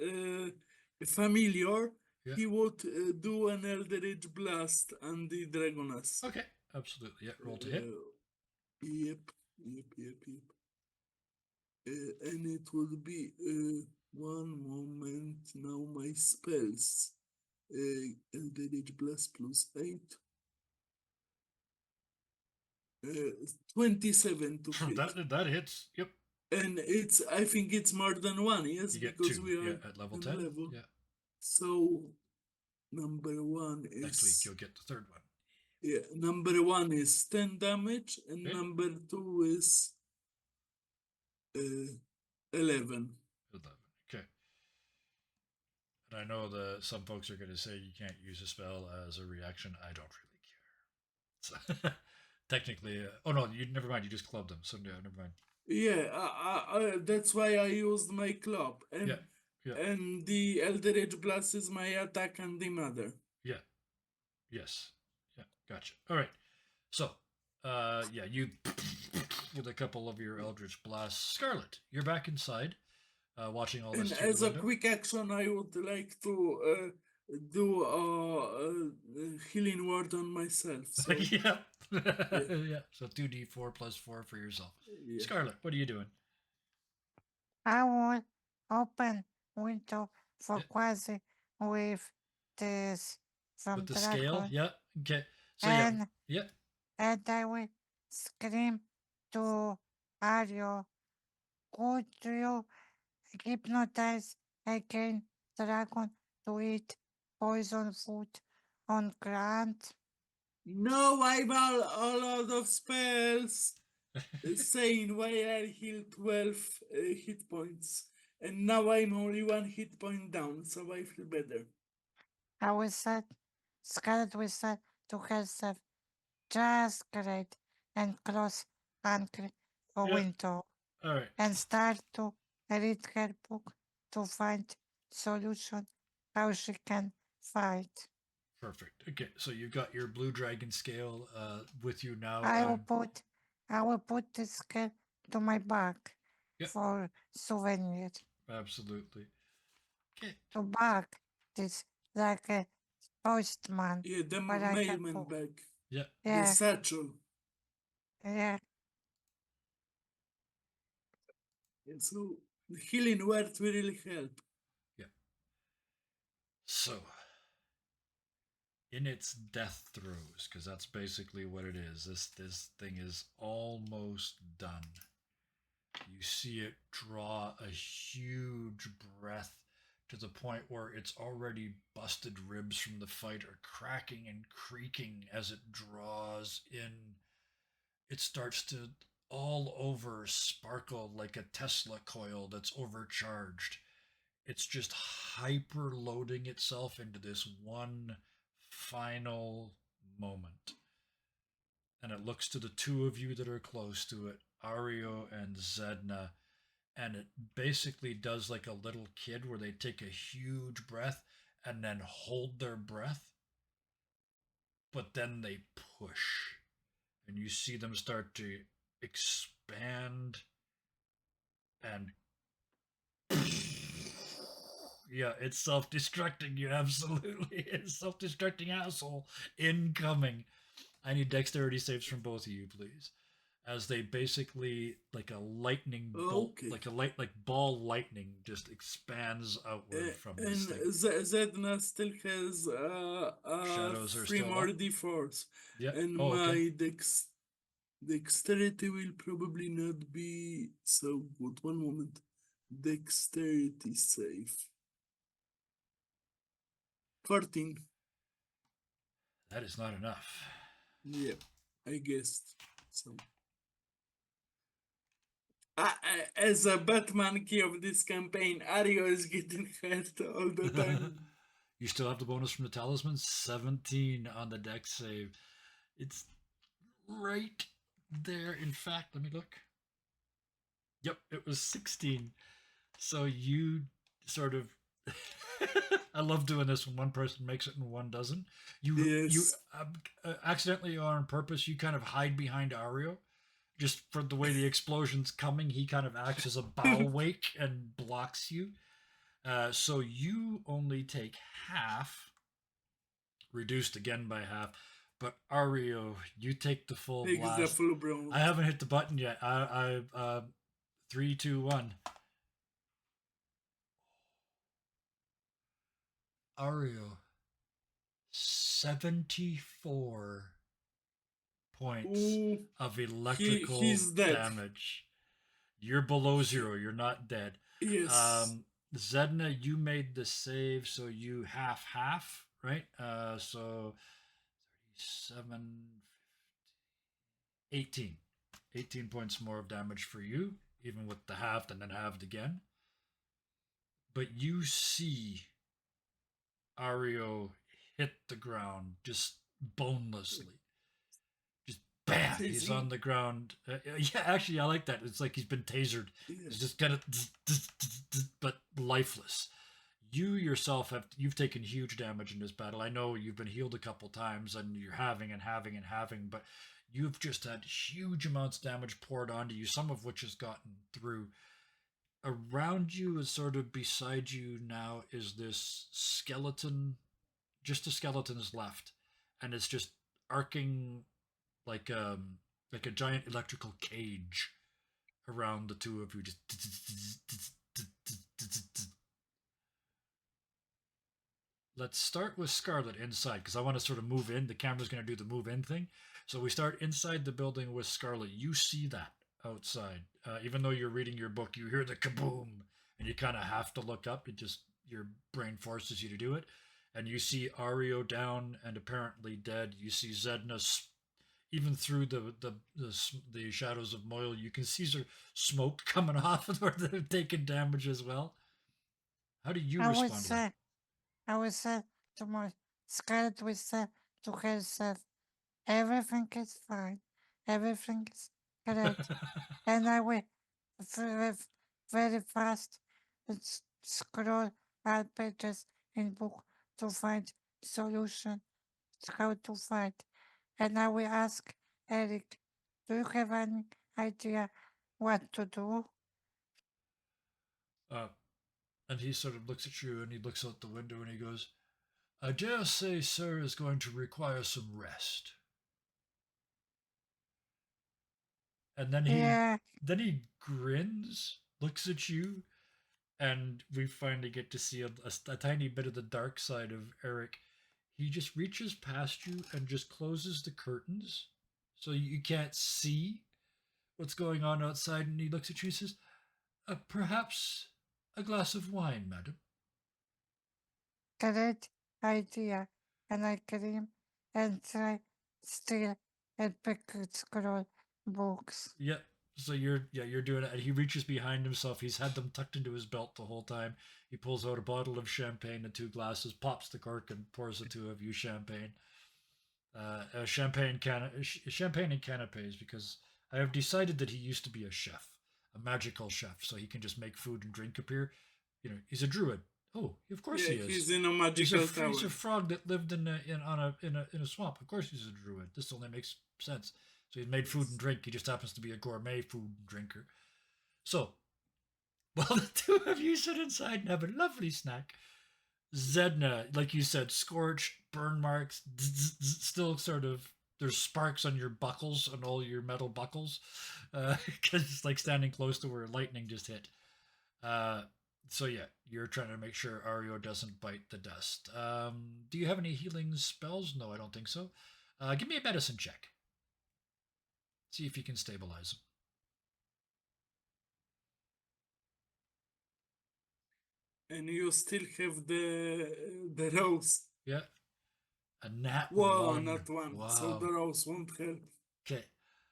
familiar, Yeah. he would do an Eldritch Blast on the Dragoness. Okay, absolutely. Yeah, roll to hit. Yep. And it would be one moment now. My spells, Eldritch Blast plus 8. 27 to hit. that hits. Yep. And I think it's more than one, yes, You get because 2. we are at level in 10. level. Yeah. So number 1 is Next week you'll get the third one. yeah. Number 1 is 10 damage, and Okay. number 2 is 11. 11. Okay. And I know that some folks are going to say you can't use a spell as a reaction. I don't really care. So technically, oh no, never mind. You just clubbed them. So no, never mind. Yeah, that's why I used my club, and Yeah. and the Eldritch Blast is my attack on the mother. Yeah. Yes. Yeah. Gotcha. All right. So, yeah, you with a couple of your Eldritch Blasts. Scarlet, you're back inside, watching all this. And through as the a window. quick action, I would like to do a healing word on myself. So, yeah. Yeah. So 2d4 plus 4 for yourself. yeah. Scarlet, what are you doing? I will open window for Yeah. Quasi with this from With the Dragon, scale? Yeah. Okay. So and yeah. and I will scream to Ario, could you hypnotize again Dragon to eat poison food on Grant? No, I'm all out of spells. Saying why I healed 12 hit points, and now I'm only 1 hit point down, so I feel better. I will say, Scarlet will say to herself, just great, and close the Yeah. window, All right. and start to read her book to find solution how she can fight. Perfect. Okay. So you've got your blue dragon scale with you now. I will put this scale to my bag Yep. for souvenir. Absolutely. Okay. To bag this like a postman. Yeah, the But I can mailman put- bag, Yeah. the Yeah, satchel. yeah. And so the healing word will really help. So in its death throes, because that's basically what it is. This thing is almost done. You see it draw a huge breath to the point where its already busted ribs from the fight are cracking and creaking as it draws in. It starts to all over sparkle like a Tesla coil that's overcharged. It's just hyper loading itself into this one final moment. And it looks to the two of you that are close to it, Ario and Zedna, and it basically does like a little kid where they take a huge breath and then hold their breath, but then they push. And you see them start to expand and yeah, it's self-destructing. You absolutely it's self-destructing asshole incoming. I need dexterity saves from both of you, please. As they basically like a lightning bolt, Okay. like ball lightning, just expands outward from this And thing. Zedna still has Shadows are three still more up. d4s, Yeah. and Oh, okay. my dexterity will probably not be so good. One moment. Dexterity save. 14. That is not enough. Yeah, I guessed. So, as a Batman key of this campaign, Ario is getting hurt all the time. You still have the bonus from the talisman. 17 on the dex save. It's right there. In fact, let me look. Yep, it was 16. So you sort of I love doing this when one person makes it and one doesn't. You Yes. accidentally or on purpose you kind of hide behind Ario. Just for the way the explosion's coming, he kind of acts as a bow wake and blocks you. So you only take half, reduced again by half. But Ario, you take the full Takes the blast. full blow. I haven't hit the button yet. I 3, 2, 1. Ario, 74 points Ooh, of electrical he's dead. damage. You're below 0. You're not dead. Yes. Zedna, you made the save, so you half, right? So 37, 18. 18 points more of damage for you, even with the halved and then halved again. But you see Ario hit the ground just bonelessly. Just bam, he's on the ground. Yeah, actually, I like that. It's like he's been tasered. Yes. He's just kind of, but lifeless. You yourself you've taken huge damage in this battle. I know you've been healed a couple times, and you're having, but you've just had huge amounts of damage poured onto you, some of which has gotten through. Around you, is sort of beside you now, is this skeleton. Just a skeleton is left, and it's just arcing like a giant electrical cage around the two of you. Just let's start with Scarlet inside, because I want to sort of move in. The camera's going to do the move in thing. So we start inside the building with Scarlet. You see that outside. Even though you're reading your book, you hear the kaboom, and you kind of have to look up. It just, your brain forces you to do it. And you see Ario down and apparently dead. You see Zedna, even through the shadows of Moyle, you can see her smoke coming off of where they've taken damage as well. How do you respond to that? I would say to my Scarlet would say to herself, everything is fine, everything is great, and I will very fast scroll all pages in book to find solution how to fight, and I will ask Eric, do you have any idea what to do? And he sort of looks at you and he looks out the window and he goes, I dare say sir is going to require some rest. And then he grins, looks at you, and we finally get to see a tiny bit of the dark side of Eric. he just reaches past you and just closes the curtains so you can't see what's going on outside. And he looks at you and says, perhaps a glass of wine, madam. Great idea. And I scream and try steal and pick and scroll books. Yep. So you're doing it, and he reaches behind himself. He's had them tucked into his belt the whole time. He pulls out a bottle of champagne and 2 glasses, pops the cork, and pours the 2 of you champagne. Champagne and canapes, because I have decided that he used to be a chef, a magical chef, so he can just make food and drink appear. You know, he's a druid. Oh, of course Yeah, he is. he's in a magical tower. He's a frog that lived in a swamp. Of course he's a druid. This only makes sense. So he's made food and drink. He just happens to be a gourmet food drinker. So, while the 2 of you sit inside and have a lovely snack, Zedna, like you said, scorched, burn marks, still sort of, there's sparks on your buckles, on all your metal buckles, because it's like standing close to where lightning just hit. So yeah, you're trying to make sure Ario doesn't bite the dust. Do you have any healing spells? No, I don't think so. Give me a medicine check. See if you can stabilize him. And you still have the rose. Yeah. A nat Whoa, 1. not 1. Wow. So the rose won't help. Okay.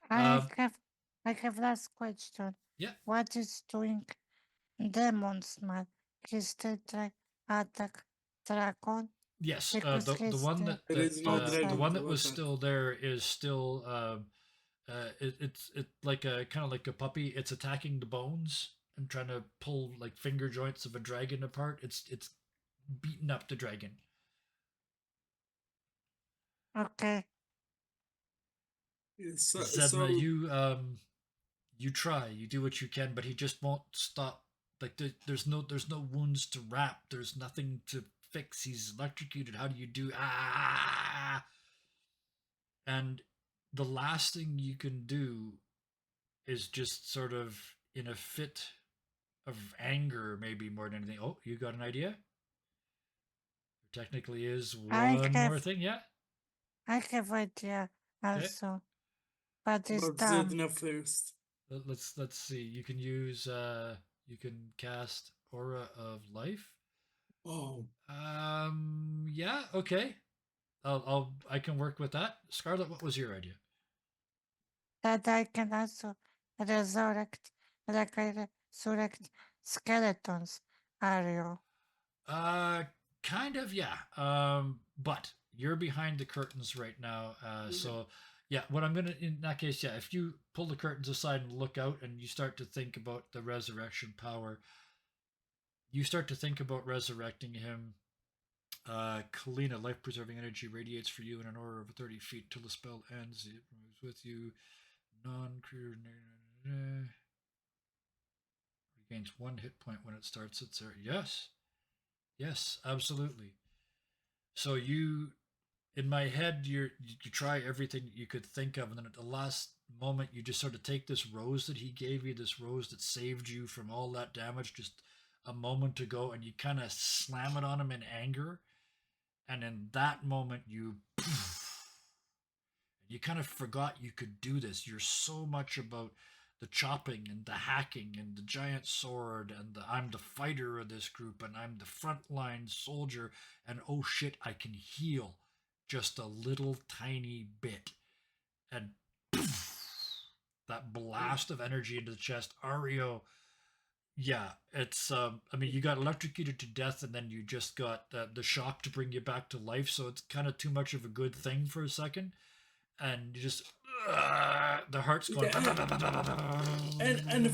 I have last question. Yeah. What is doing demon smell? He still try attack dragon? Yes. Because The he's one that There is no the dragon one to that was attack. still there is still it's like a kind of like a puppy. It's attacking the bones and trying to pull like finger joints of a dragon apart. It's beating up the dragon. Okay. Yeah, so, Zedna, you try, you do what you can, but he just won't stop. Like there's no wounds to wrap. There's nothing to fix. He's electrocuted. How do you do? Ah! And the last thing you can do is just sort of in a fit of anger, maybe more than anything. Oh, you got an idea? There technically is one more thing. Yeah. I have idea also, but it's but dumb. Zedna first. Let's see. You can use you can cast Aura of Life. Oh, Yeah, okay. I can work with that. Scarlet, what was your idea? That I can also resurrect, like I resurrect skeletons, Ario. Kind of, yeah. But you're behind the curtains right now. So yeah, what I'm gonna in that case, yeah, if you pull the curtains aside and look out and you start to think about the resurrection power, you start to think about resurrecting him. Kalina, life preserving energy radiates for you in an aura of 30 feet till the spell ends. It moves with you. Non-creature regains 1 hit point when it starts its area. Yes, absolutely. So you, in my head, you try everything you could think of, and then at the last moment, you just sort of take this rose that he gave you, this rose that saved you from all that damage just a moment ago, and you kind of slam it on him in anger, and in that moment, you kind of forgot you could do this. You're so much about the chopping and the hacking and the giant sword and I'm the fighter of this group and I'm the frontline soldier and oh shit, I can heal just a little tiny bit. And that blast of energy into the chest. Ario, yeah, it's I mean, you got electrocuted to death and then you just got the shock to bring you back to life, so it's kind of too much of a good thing for a second, and you just the heart's going and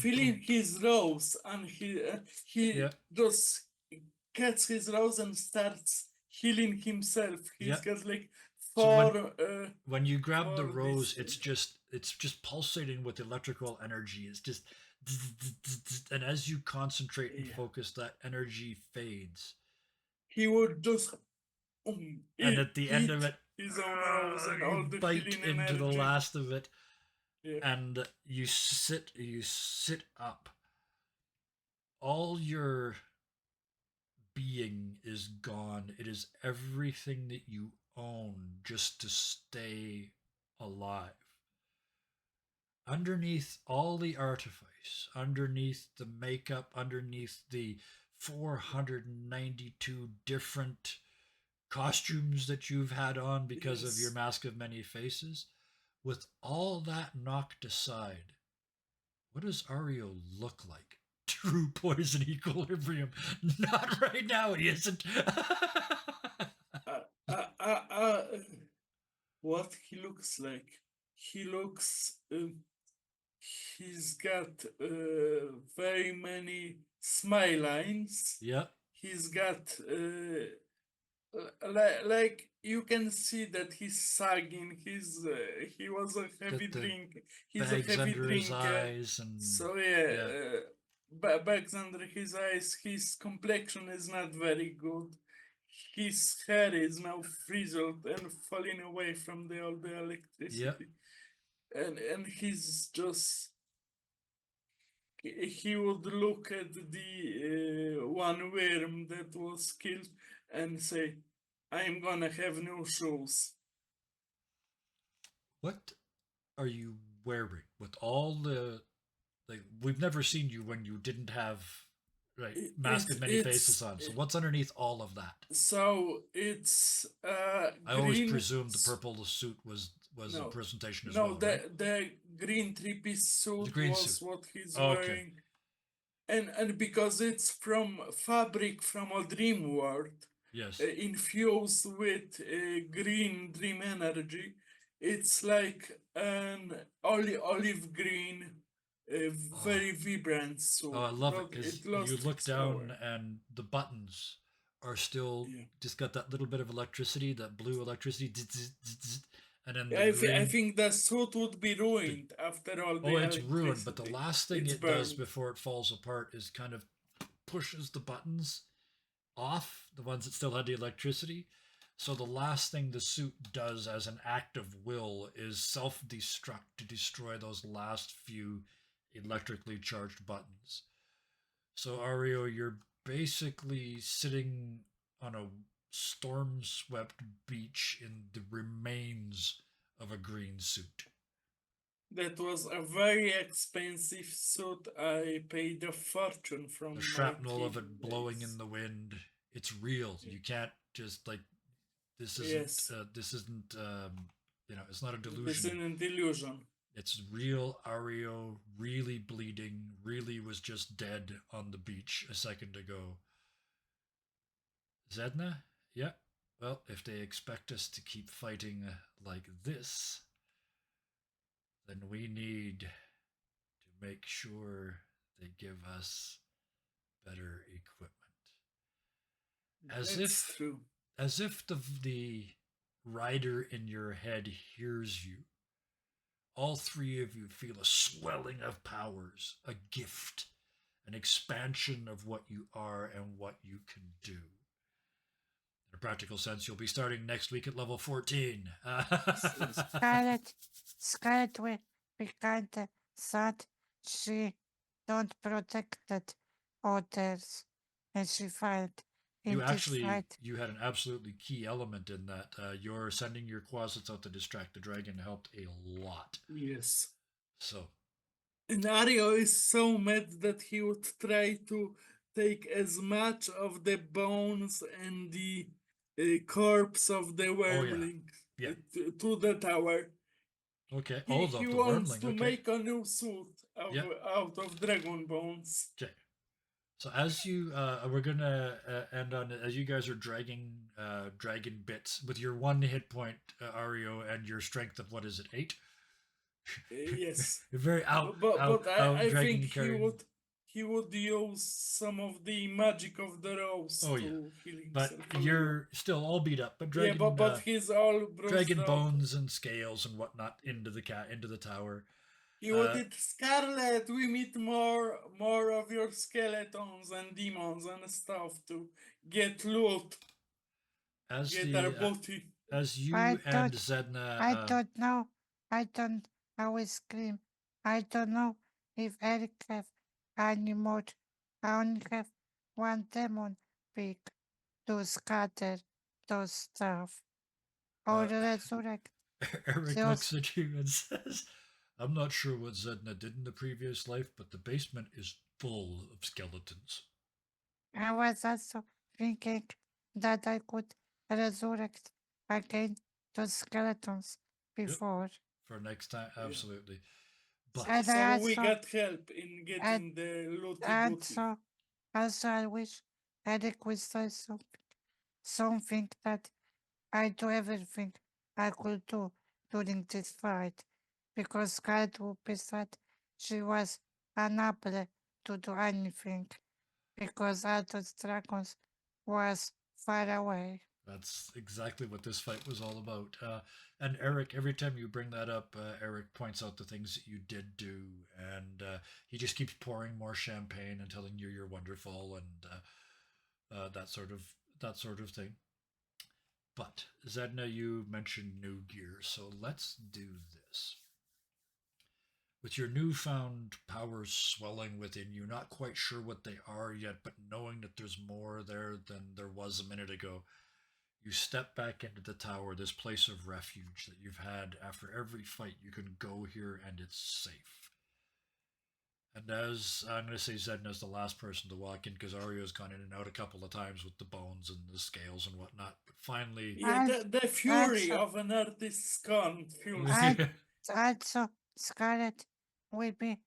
feeling his rose, and he just gets his rose and starts healing himself. He's got like four. So when you grab the four rose, these- it's just pulsating with electrical energy. It's just, and as you concentrate and focus, that energy fades. He would just And at the end of it, his own rose and all you the bite healing into the energy. last of it, Yeah. and you sit up. All your being is gone. It is everything that you own just to stay alive. Underneath all the artifice, underneath the makeup, underneath the 492 different costumes that you've had on because of your Yes. mask of many faces, with all that knocked aside, what does Ario look like? True poison equilibrium. Not right now, he isn't. Uh, uh, uh, uh, what he looks like? He looks. He's got very many smile lines. Yep. He's got like you can see that he's sagging. He was a heavy Got the drink. He's a bags heavy under his drinker. eyes and So yeah, yeah. bags under his eyes. His complexion is not very good. His hair is now frizzled and falling away from all the electricity. And he's just he would look at the one worm that was killed and say, "I'm gonna have new shoes." What are you wearing with all the like? We've never seen you when you didn't have right mask of many faces on. So what's underneath all of that? So it's I always green. presumed the purple suit was a No, presentation as no, well, the right? the green three-piece suit green was suit. what he's Okay. wearing, and because it's from fabric from a dream world, Yes. infused with green dream energy, it's like an olive green, very vibrant suit. Oh, I love it But because it lost you look its down power. and the buttons are still Yeah. just got that little bit of electricity, that blue electricity, and then the I green. think the suit would be ruined after all the Oh, it's ruined. But the electricity. last thing It's it does burned. before it falls apart is kind of pushes the buttons off, the ones that still had the electricity. So the last thing the suit does as an act of will is self-destruct to destroy those last few electrically charged buttons. So Ario, you're basically sitting on a storm-swept beach in the remains of a green suit. That was a very expensive suit. I paid a fortune from The my shrapnel of kid it blowing days. in the wind. It's real. You can't just like this isn't Yes. this isn't it's not a This delusion. is an delusion. It's real. Ario really bleeding, really was just dead on the beach a second ago. Zedna? Yeah. Well, if they expect us to keep fighting like this, then we need to make sure they give us better equipment. That's true. As if the rider in your head hears you. All three of you feel a swelling of powers, a gift, an expansion of what you are and what you can do. In a practical sense, you'll be starting next week at level 14. Scarlet will be kinda sad she don't protected others and she failed in this fight. You had an absolutely key element in that. Your sending your quasits out to distract the dragon helped a lot. Yes. So. And Ario is so mad that he would try to take as much of the bones and the corpse of the wormling to the tower. Okay. He wants to make a new suit out of dragon bones. Okay. So as you we're gonna end on as you guys are dragging dragon bits with your 1 hit point, Ario, and your strength of what is it, 8? Yes. You're very but I think he would use some of the magic of the rose to heal himself. But you're still all beat up. But dragon, but he's all dragon bones and scales and whatnot into the tower. He would eat Scarlet. We meet more of your skeletons and demons and stuff to get loot. Get our booty. As you and Zedna, I don't know. I will scream. I don't know if Eric have any more. I only have one demon speak to scatter those stuff or Uh, resurrect Eric those. looks at you and says, I'm not sure what Zedna did in the previous life, but the basement is full of skeletons. I was also thinking that I could resurrect again those skeletons Yep. before. For next time, Yeah. absolutely. But And So I we also, got help in getting the looty and booty. also I wish Eric would say something that I do everything I could do during this fight, because Scarlet Whoopi said she was unable to do anything because Arthur's dragons was far away. that's exactly what this fight was all about. And Eric, every time you bring that up, Eric points out the things that you did do, and he just keeps pouring more champagne and telling you you're wonderful and that sort of thing. But Zedna, you mentioned new gear, so let's do this. With your newfound powers swelling within you, not quite sure what they are yet, but knowing that there's more there than there was a minute ago, you step back into the tower, this place of refuge that you've had after every fight. You can go here and it's safe. And as I'm going to say, Zedna's the last person to walk in because Ario's gone in and out a couple of times with the bones and the scales and whatnot. But finally, Yeah, the fury also- of an artist's scorn fuels I- Also, Scarlet will be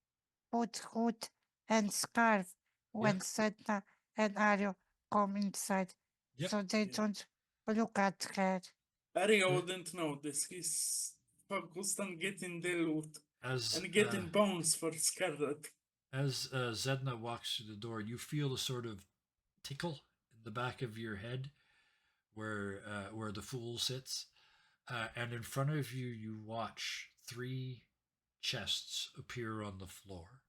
put hood and scarf when Sedna and Ario come inside, Yep. so they Yeah. don't look at her. Ario wouldn't know this. He's focused on getting the loot as and getting bones for Scarlet. as Zedna walks through the door, you feel a sort of tickle in the back of your head, where the fool sits, and in front of you, you watch 3 chests appear on the floor.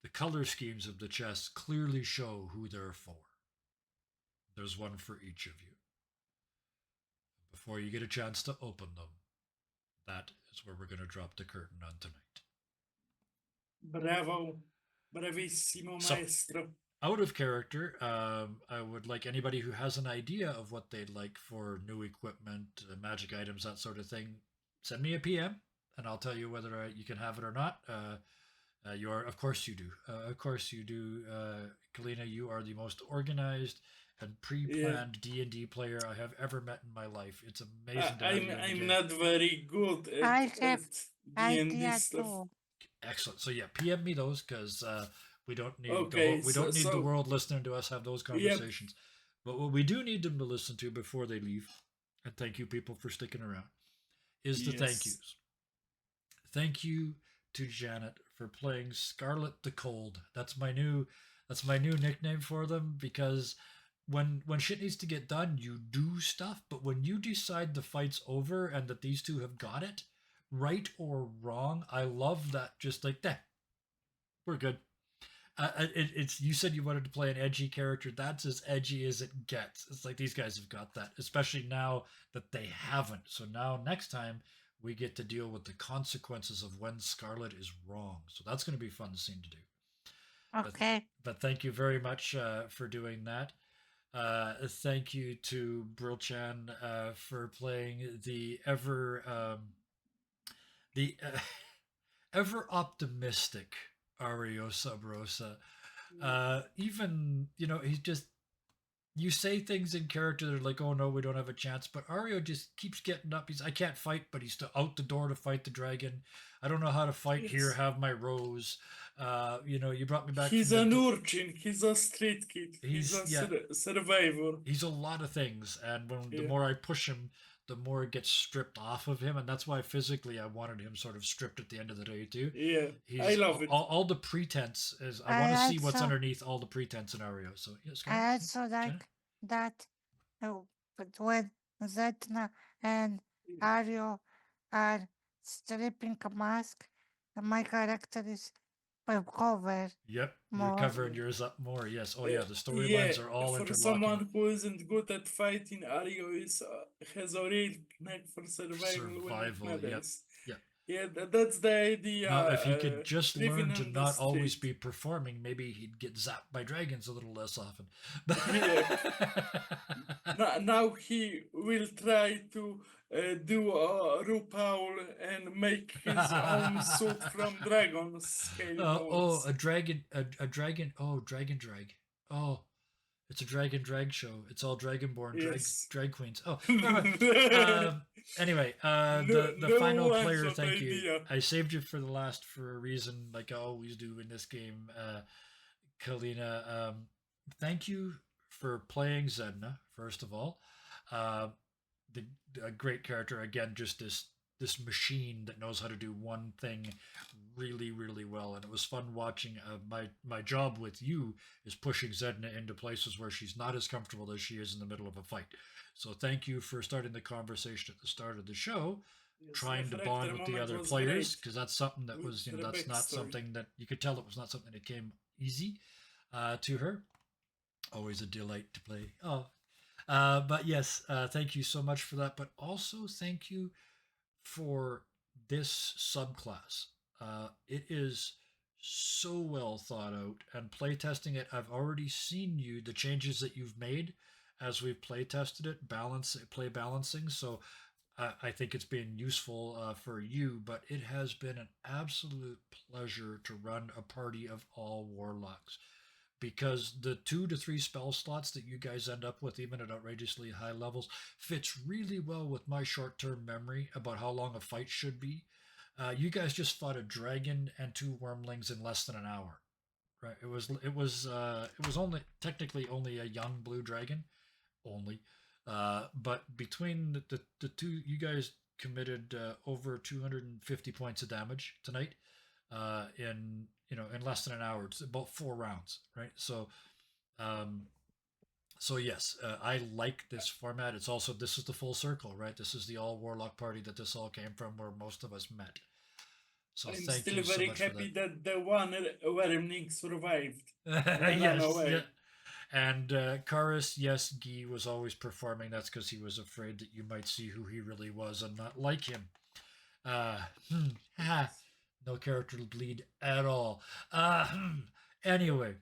The color schemes of the chests clearly show who they're for. There's one for each of you. Before you get a chance to open them, that is where we're going to drop the curtain on tonight. Bravo. Bravissimo, So- maestro. Out of character, I would like anybody who has an idea of what they'd like for new equipment, magic items, that sort of thing, send me a PM, and I'll tell you whether you can have it or not. You are, of course, you do. Of course, you do. Kalina, you are the most organized and pre-planned D&D player I have ever met in my life. It's amazing to have you in the I'm game. not very good at, I have at D&D Idea stuff. too. Excellent. So yeah, PM me those because we don't need Okay, we don't need the so- world listening to us have those conversations. But what we do need them to listen to before they leave, and thank you people for sticking around, is the thank Yes. yous. Thank you to Janet for playing Scarlet the Cold. That's my new nickname for them, because when shit needs to get done, you do stuff, but when you decide the fight's over and that these two have got it, right or wrong, I love that. Just like that, we're good. It's you said you wanted to play an edgy character. That's as edgy as it gets. It's like these guys have got that, especially now that they haven't. So now next time we get to deal with the consequences of when Scarlet is wrong. So that's going to be a fun scene to do. Okay. But thank you very much for doing that. Thank you to Brilchan for playing the ever optimistic Ario Subrosa. Even he's just, you say things in character that are like, oh no, we don't have a chance, but Ario just keeps getting up. I can't fight, but he's still out the door to fight the dragon. I don't know how to fight here. Yes. Have my rose. You brought me back. He's from an the- urchin. He's a street kid. He's a yeah. survivor. He's a lot of things, and the Yeah. more I push him, the more it gets stripped off of him, and that's why physically I wanted him sort of stripped at the end of the day too. Yeah, I love it. All the pretense is. I I want to see what's also- underneath all the pretense in Ario. So yes, go I ahead. also like that but when Zetna and Ario are stripping a mask, my character is covered. Yep, More. you're covering yours up more. Yes. Oh yeah, the storylines are all for interlocking. someone who isn't good at fighting, Ario has a real knack for survival. when it Survival, yep, matters. yep. Yeah, that's the idea. Now, if he could just living learn to on the not always street. be performing, maybe he'd get zapped by dragons a little less often. Now he will try to do RuPaul and make his own suit from dragon scale Oh, bones. a dragon, a dragon. Oh, dragon drag. Oh, it's a dragon drag show. It's all dragonborn Yes. drag queens. Oh, anyway, the No final one's player. that Thank you. idea. I saved you for the last for a reason, like I always do in this game. Kalina, thank you for playing Zedna. First of all, uh, a great character again. Just this machine that knows how to do one thing really well, and it was fun watching. My job with you is pushing Zedna into places where she's not as comfortable as she is in the middle of a fight. So thank you for starting the conversation at the start of the show, Yes, trying to Refractor bond with the moment other was players, great because that's something that with was the that's not backstory. something that you could tell it was not something that came easy to her. Always a delight to play. Oh, but yes, thank you so much for that. But also thank you for this subclass. It is so well thought out, and playtesting it, I've already seen the changes that you've made as we've playtested it, play balancing. So I think it's been useful for you, but it has been an absolute pleasure to run a party of all warlocks, because the 2 to 3 spell slots that you guys end up with, even at outrageously high levels, fits really well with my short-term memory about how long a fight should be. You guys just fought a dragon and 2 wormlings in less than an hour, right? It was only technically only a young blue dragon, only, but between the two, you guys committed over 250 points of damage tonight in in less than an hour. It's about 4 rounds, right? Um, so yes, I like this format. It's also, this is the full circle, right? This is the all warlock party that this all came from, where most of us met. So I'm thank still you so very much happy for that the one wormling survived. that. Ran Yes, away. yeah. And Karis, yes, Guy was always performing. That's because he was afraid that you might see who he really was and not like him. Uh, no character bleed at all. Anyway,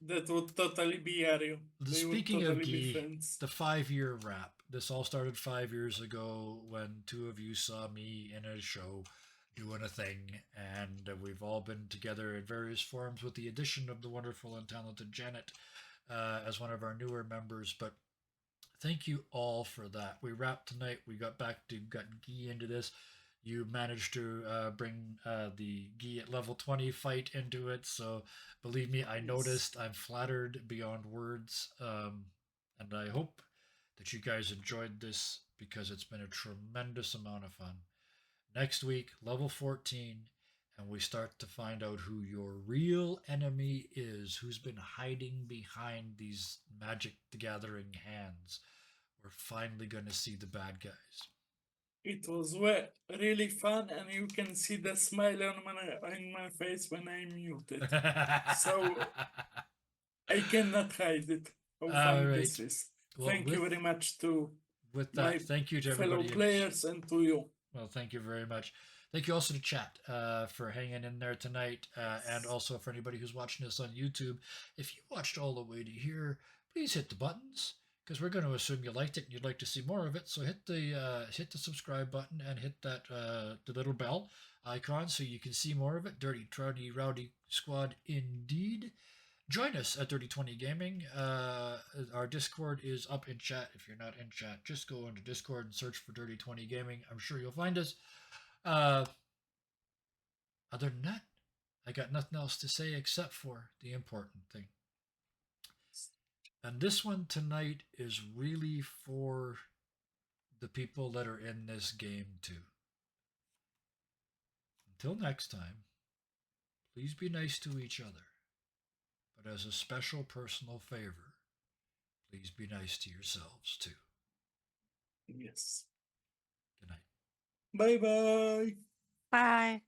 That would totally be Ario. They would speaking of totally be Guy, friends. the 5-year wrap. This all started 5 years ago when 2 of you saw me in a show doing a thing, and we've all been together in various forms, with the addition of the wonderful and talented Janet as one of our newer members. But thank you all for that. We wrapped tonight. We got Guy into this. You managed to bring the Guy at level 20 fight into it. So believe me, I noticed. I'm flattered beyond words. And I hope that you guys enjoyed this, because it's been a tremendous amount of fun. Next week, level 14, and we start to find out who your real enemy is, who's been hiding behind these Magic the Gathering hands. We're finally going to see the bad guys. It was really fun, and you can see the smile on my face when I'm muted. So I cannot hide it. How fun All this right. is. Well, Thank you very much to with my that, thank you to fellow everybody. players and to you. Well, thank you very much. Thank you also to chat for hanging in there tonight, and also for anybody who's watching this on YouTube. If you watched all the way to here, please hit the buttons, because we're going to assume you liked it and you'd like to see more of it. So hit the subscribe button and hit that the little bell icon so you can see more of it. Dirty Trouty Rowdy Squad indeed. Join us at Dirty 20 Gaming. Our Discord is up in chat. If you're not in chat, just go into Discord and search for Dirty 20 Gaming. I'm sure you'll find us. Other than that, I got nothing else to say except for the important thing. And this one tonight is really for the people that are in this game too. Until next time, please be nice to each other. But as a special personal favor, please be nice to yourselves too. Yes. Good night. Bye-bye. Bye.